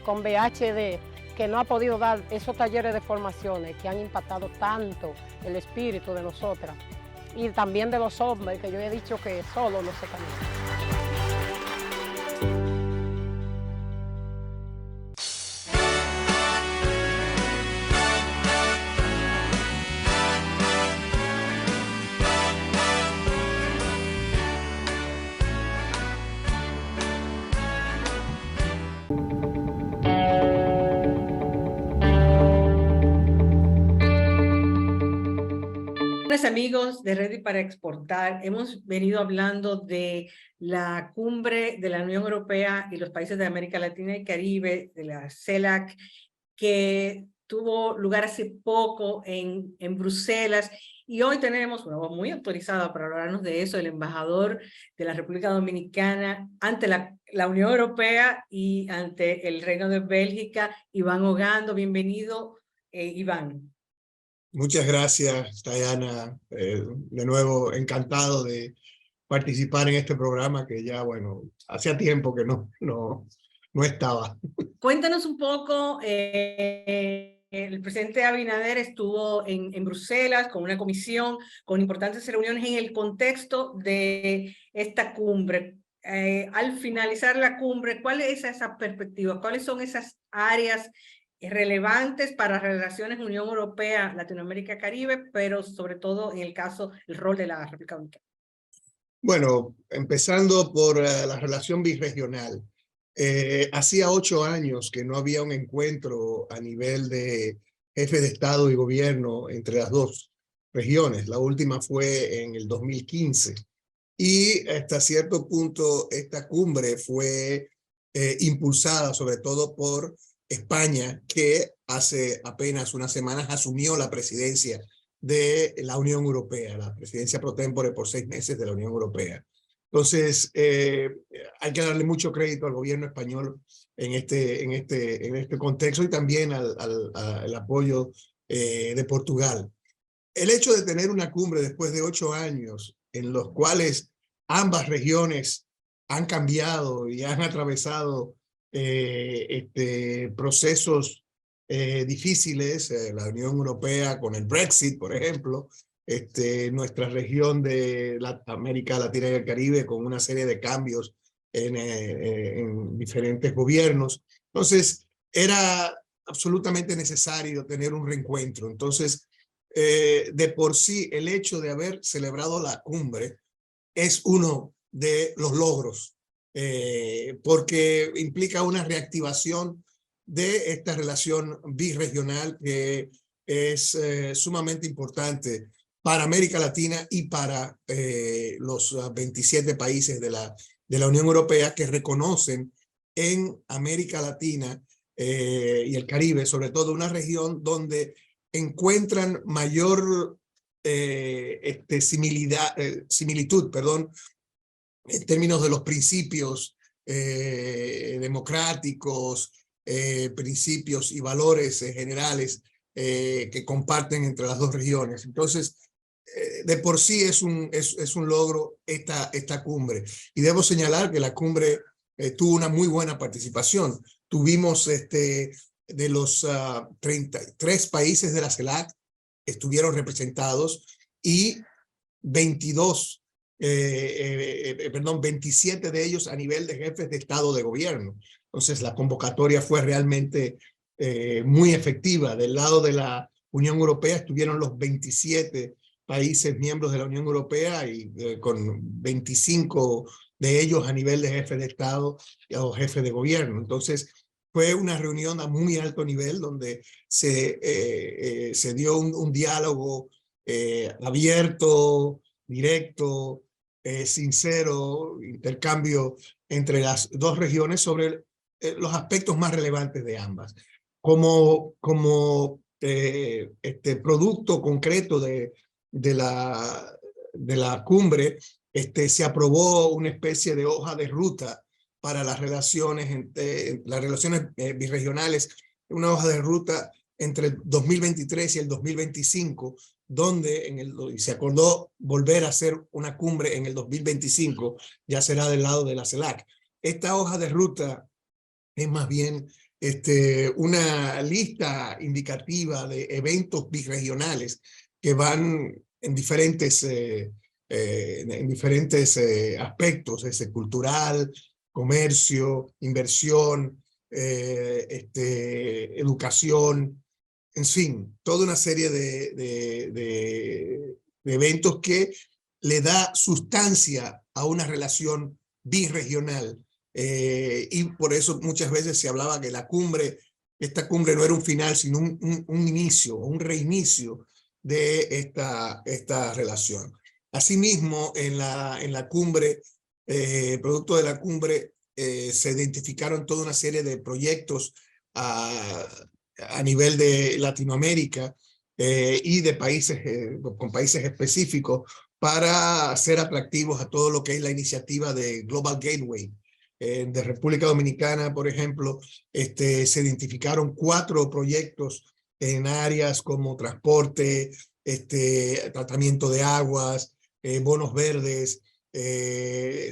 con BHD, que no ha podido dar esos talleres de formaciones que han impactado tanto el espíritu de nosotras y también de los hombres, que yo he dicho que solo no se camina. días, amigos de Ready para Exportar. Hemos venido hablando de la cumbre de la Unión Europea y los países de América Latina y Caribe, de la CELAC, que tuvo lugar hace poco en Bruselas. Y hoy tenemos una voz muy autorizada para hablarnos de eso, el embajador de la República Dominicana ante la Unión Europea y ante el Reino de Bélgica, Iván Ogando. Bienvenido, Iván. Muchas gracias, Diana. De nuevo, encantado de participar en este programa que ya, bueno, hacía tiempo que no estaba. Cuéntanos un poco, el presidente Abinader estuvo en Bruselas con una comisión, con importantes reuniones en el contexto de esta cumbre. Al finalizar la cumbre, ¿cuál es esa perspectiva? ¿Cuáles son esas áreas relevantes para relaciones Unión Europea, Latinoamérica, Caribe, pero sobre todo en el caso, el rol de la República Dominicana? Bueno, empezando por la relación birregional. Hacía 8 años que no había un encuentro a nivel de jefe de Estado y gobierno entre las dos regiones. La última fue en el 2015. Y hasta cierto punto esta cumbre fue impulsada sobre todo por España, que hace apenas unas semanas asumió la presidencia de la Unión Europea, la presidencia pro tempore por 6 meses de la Unión Europea. Entonces, hay que darle mucho crédito al gobierno español en este contexto y también al apoyo de Portugal. El hecho de tener una cumbre después de 8 años en los cuales ambas regiones han cambiado y han atravesado procesos difíciles, la Unión Europea con el Brexit, por ejemplo, nuestra región de América Latina y el Caribe con una serie de cambios en diferentes gobiernos. Entonces, era absolutamente necesario tener un reencuentro. Entonces, de por sí, el hecho de haber celebrado la cumbre es uno de los logros, porque implica una reactivación de esta relación birregional que es sumamente importante para América Latina y para los 27 países de la Unión Europea que reconocen en América Latina y el Caribe, sobre todo una región donde encuentran mayor similitud, en términos de los principios democráticos, principios y valores generales que comparten entre las dos regiones. Entonces, de por sí es un logro esta cumbre. Y debo señalar que la cumbre tuvo una muy buena participación. Tuvimos de los 33 países de la CELAC estuvieron representados y 27 de ellos a nivel de jefes de Estado de gobierno. Entonces la convocatoria fue realmente muy efectiva. Del lado de la Unión Europea estuvieron los 27 países miembros de la Unión Europea y con 25 de ellos a nivel de jefe de Estado o jefe de gobierno. Entonces fue una reunión a muy alto nivel donde se dio un diálogo abierto, directo, sincero, intercambio entre las dos regiones sobre los aspectos más relevantes de ambas. Como producto concreto de la cumbre, se aprobó una especie de hoja de ruta para las relaciones birregionales, una hoja de ruta entre el 2023 y el 2025, donde se acordó volver a hacer una cumbre en el 2025, ya será del lado de la CELAC. Esta hoja de ruta es más bien una lista indicativa de eventos birregionales que van en diferentes aspectos, cultural, comercio, inversión, educación, en fin, toda una serie de eventos que le da sustancia a una relación birregional. Y por eso muchas veces se hablaba que esta cumbre no era un final, sino un inicio, un reinicio de esta relación. Asimismo, en la cumbre, producto de la cumbre, se identificaron toda una serie de proyectos a nivel de Latinoamérica y de países, con países específicos, para ser atractivos a todo lo que es la iniciativa de Global Gateway. De República Dominicana, por ejemplo, se identificaron 4 proyectos en áreas como transporte, tratamiento de aguas, bonos verdes,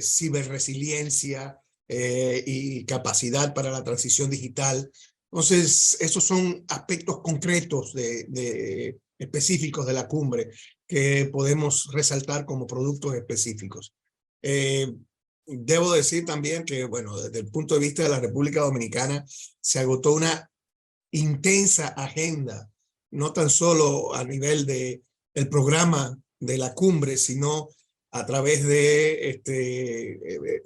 ciberresiliencia y capacidad para la transición digital. Entonces, esos son aspectos concretos específicos de la cumbre que podemos resaltar como productos específicos. Debo decir también que, bueno, desde el punto de vista de la República Dominicana, se agotó una intensa agenda, no tan solo a nivel del programa de la cumbre, sino a través de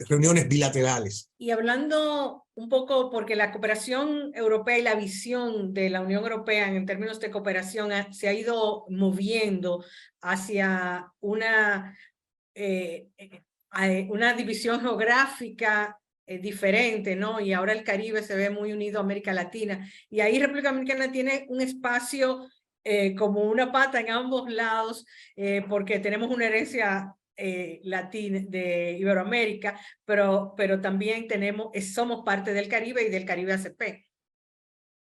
reuniones bilaterales. Y hablando un poco, porque la cooperación europea y la visión de la Unión Europea en términos de cooperación se ha ido moviendo hacia una división geográfica diferente, ¿no? Y ahora el Caribe se ve muy unido a América Latina. Y ahí República Dominicana tiene un espacio como una pata en ambos lados, porque tenemos una herencia latina de Iberoamérica, pero también somos parte del Caribe y del Caribe ACP.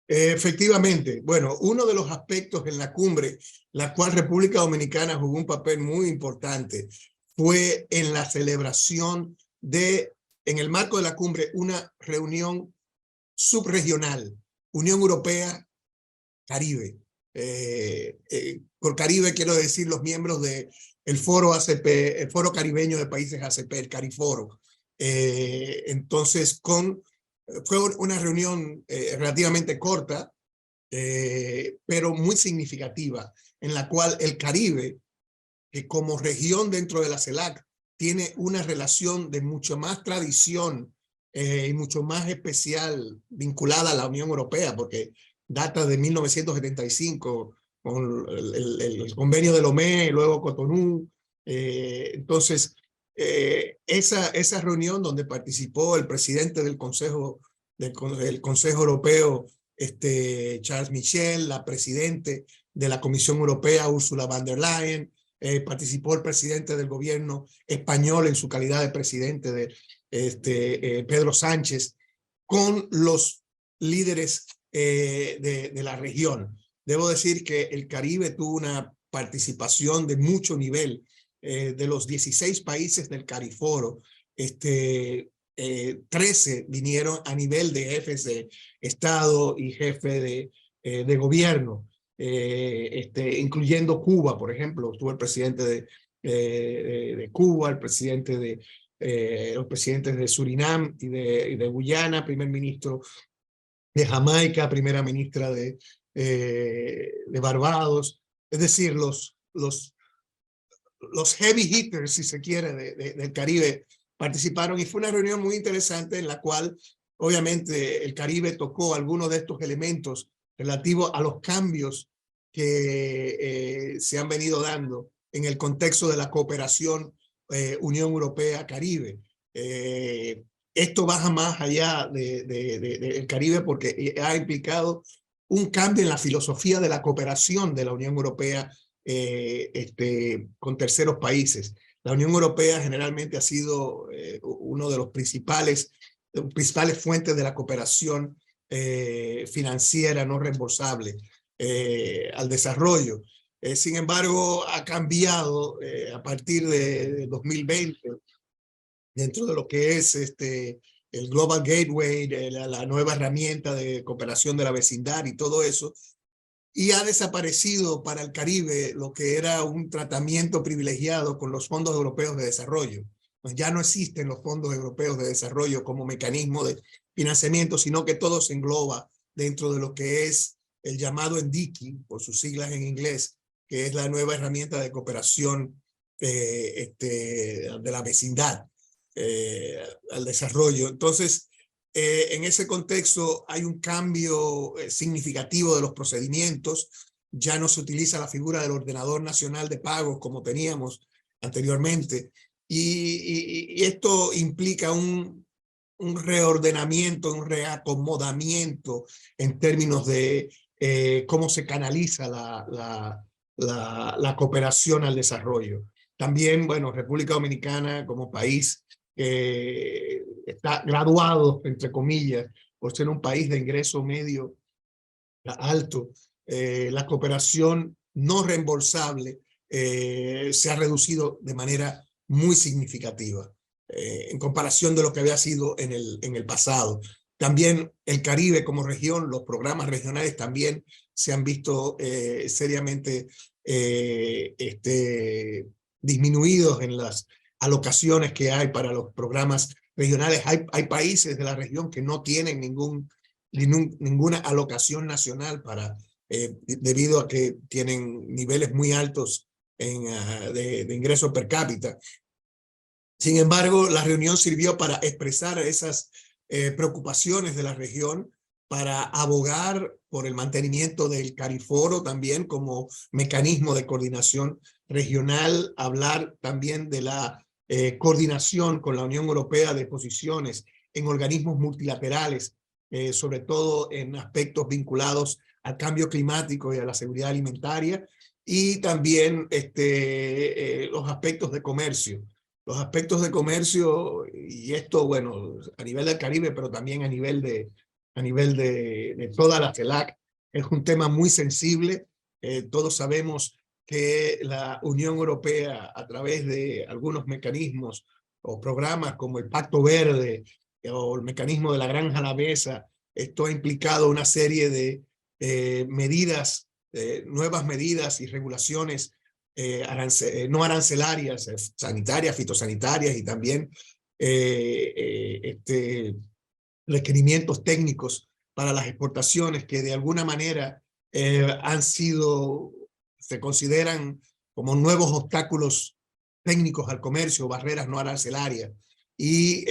Efectivamente. Bueno, uno de los aspectos en la cumbre, la cual República Dominicana jugó un papel muy importante, fue en la celebración en el marco de la cumbre, una reunión subregional, Unión Europea-Caribe. Por Caribe quiero decir los miembros del Foro ACP, el Foro Caribeño de Países ACP, el Cariforo. Entonces, fue una reunión relativamente corta, pero muy significativa, en la cual el Caribe, que como región dentro de la CELAC, tiene una relación de mucho más tradición y mucho más especial vinculada a la Unión Europea, porque data de 1975 con el convenio de Lomé, luego Cotonú. Entonces, esa reunión donde participó el presidente del Consejo Europeo, Charles Michel, la presidente de la Comisión Europea, Ursula von der Leyen, participó el presidente del gobierno español en su calidad de presidente Pedro Sánchez, con los líderes de la región. Debo decir que el Caribe tuvo una participación de mucho nivel. De los 16 países del Cariforo, 13 vinieron a nivel de jefes de Estado y jefe de gobierno, incluyendo Cuba, por ejemplo. Estuvo el presidente de Cuba, el presidente los presidentes de Surinam y de Guyana, primer ministro de Jamaica, primera ministra de Barbados. Es decir, los heavy hitters, si se quiere, del Caribe participaron, y fue una reunión muy interesante en la cual obviamente el Caribe tocó algunos de estos elementos relativos a los cambios que se han venido dando en el contexto de la cooperación Unión Europea-Caribe. Esto baja más allá del Caribe porque ha implicado un cambio en la filosofía de la cooperación de la Unión Europea con terceros países. La Unión Europea generalmente ha sido uno de los principales fuentes de la cooperación financiera no reembolsable al desarrollo. Sin embargo, ha cambiado a partir de 2020 dentro de lo que es el Global Gateway, la nueva herramienta de cooperación de la vecindad y todo eso. Y ha desaparecido para el Caribe lo que era un tratamiento privilegiado con los fondos europeos de desarrollo. Pues ya no existen los fondos europeos de desarrollo como mecanismo de financiamiento, sino que todo se engloba dentro de lo que es el llamado NDICI, por sus siglas en inglés, que es la nueva herramienta de cooperación de la vecindad al desarrollo. Entonces, en ese contexto hay un cambio significativo de los procedimientos ya no se utiliza la figura del ordenador nacional de pagos como teníamos anteriormente, y esto implica un reordenamiento, un reacomodamiento en términos de cómo se canaliza la cooperación al desarrollo. También, bueno, República Dominicana como país está graduado, entre comillas, por ser un país de ingreso medio alto. La cooperación no reembolsable se ha reducido de manera muy significativa en comparación de lo que había sido en el pasado. También el Caribe como región, los programas regionales también se han visto seriamente disminuidos en las alocaciones que hay para los programas regionales. Hay países de la región que no tienen ninguna alocación nacional debido a que tienen niveles muy altos de ingreso per cápita. Sin embargo, la reunión sirvió para expresar esas preocupaciones de la región, para abogar por el mantenimiento del CARIFORO también como mecanismo de coordinación regional, hablar también de la coordinación con la Unión Europea de posiciones en organismos multilaterales, sobre todo en aspectos vinculados al cambio climático y a la seguridad alimentaria, y también los aspectos de comercio. Los aspectos de comercio, y esto, bueno, a nivel del Caribe, pero también a nivel de toda la CELAC, es un tema muy sensible. Todos sabemos que la Unión Europea, a través de algunos mecanismos o programas como el Pacto Verde o el mecanismo de la Granja a la Mesa, esto ha implicado una serie de medidas, nuevas medidas y regulaciones no arancelarias, sanitarias, fitosanitarias, y también requerimientos técnicos para las exportaciones que de alguna manera se consideran como nuevos obstáculos técnicos al comercio, barreras no arancelarias, y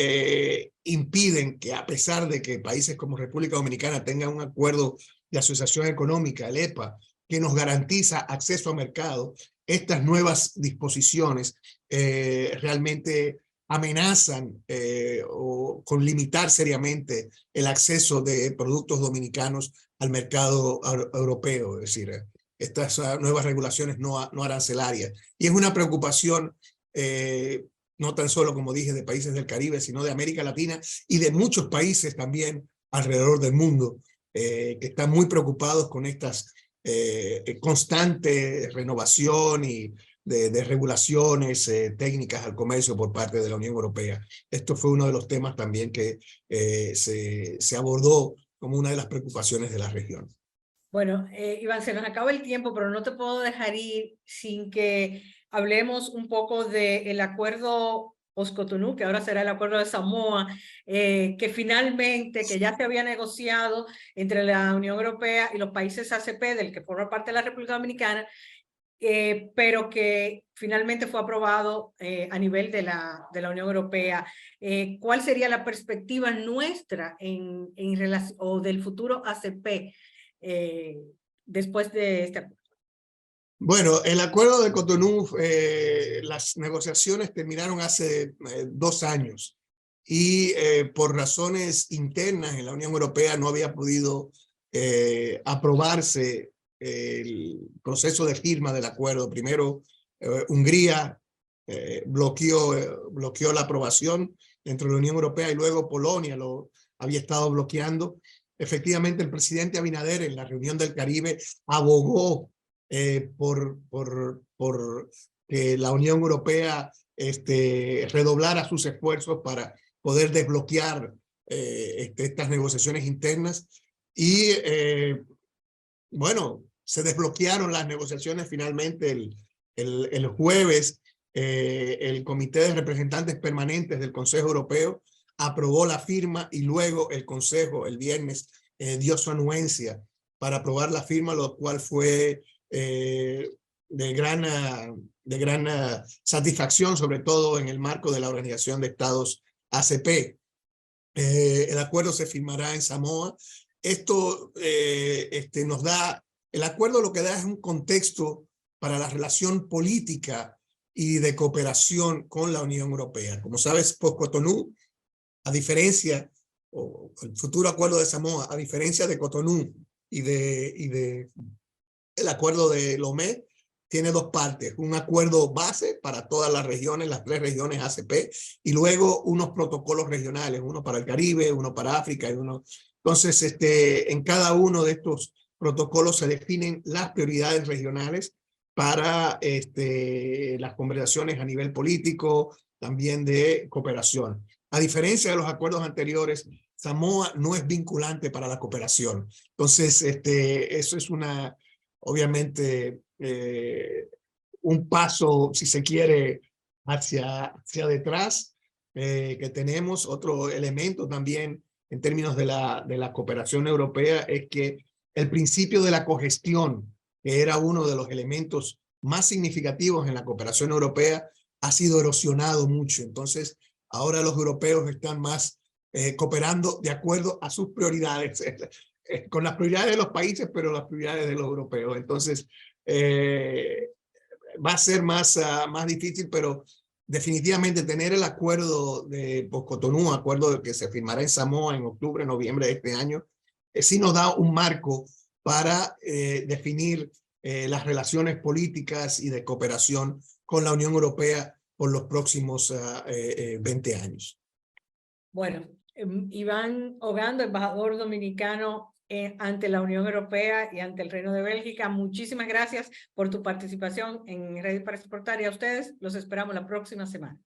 impiden que, a pesar de que países como República Dominicana tengan un acuerdo de asociación económica, el EPA, que nos garantiza acceso a mercado, estas nuevas disposiciones realmente amenazan con limitar seriamente el acceso de productos dominicanos al mercado europeo, es decir, estas nuevas regulaciones no arancelarias. Y es una preocupación no tan solo, como dije, de países del Caribe, sino de América Latina y de muchos países también alrededor del mundo, que están muy preocupados con estas constante renovación y de regulaciones técnicas al comercio por parte de la Unión Europea. Esto fue uno de los temas también que se abordó como una de las preocupaciones de la región. Bueno, Iván, se nos acaba el tiempo, pero no te puedo dejar ir sin que hablemos un poco del acuerdo post-Cotonú, que ahora será el acuerdo de Samoa, que finalmente, que ya se había negociado entre la Unión Europea y los países ACP, del que forma parte de la República Dominicana, pero que finalmente fue aprobado a nivel de la Unión Europea. ¿Cuál sería la perspectiva nuestra en relación, o del futuro ACP después de este acuerdo? Bueno, el acuerdo de Cotonú, las negociaciones terminaron hace 2 años y por razones internas en la Unión Europea no había podido aprobarse el proceso de firma del acuerdo. Primero, Hungría bloqueó la aprobación dentro de la Unión Europea y luego Polonia lo había estado bloqueando. Efectivamente, el presidente Abinader en la reunión del Caribe abogó por que la Unión Europea redoblara sus esfuerzos para poder desbloquear estas negociaciones internas y bueno, se desbloquearon las negociaciones finalmente el jueves. El Comité de Representantes Permanentes del Consejo Europeo aprobó la firma y luego el Consejo el viernes dio su anuencia para aprobar la firma, lo cual fue de gran satisfacción, sobre todo en el marco de la Organización de Estados ACP. El acuerdo se firmará en Samoa. Esto nos da El acuerdo lo que da es un contexto para la relación política y de cooperación con la Unión Europea. Como sabes, post-Cotonú, a diferencia, o el futuro acuerdo de Samoa, a diferencia de Cotonú y de el acuerdo de Lomé, tiene dos partes, un acuerdo base para todas las regiones, las 3 regiones ACP, y luego unos protocolos regionales, uno para el Caribe, uno para África, y uno. Entonces, en cada uno de estos protocolos se definen las prioridades regionales para las conversaciones a nivel político, también de cooperación. A diferencia de los acuerdos anteriores, Samoa no es vinculante para la cooperación. Entonces, eso es obviamente, un paso, si se quiere, hacia detrás que tenemos. Otro elemento también en términos de la cooperación europea es que el principio de la cogestión, que era uno de los elementos más significativos en la cooperación europea, ha sido erosionado mucho. Entonces, ahora los europeos están más cooperando de acuerdo a sus prioridades, con las prioridades de los países, pero las prioridades de los europeos. Entonces, va a ser más difícil, pero definitivamente tener el acuerdo de post-Cotonú, acuerdo que se firmará en Samoa en octubre, noviembre de este año, sí nos da un marco para definir las relaciones políticas y de cooperación con la Unión Europea por los próximos 20 años. Bueno, Iván Ogando, embajador dominicano ante la Unión Europea y ante el Reino de Bélgica, muchísimas gracias por tu participación en Redes para Exportar, y a ustedes los esperamos la próxima semana.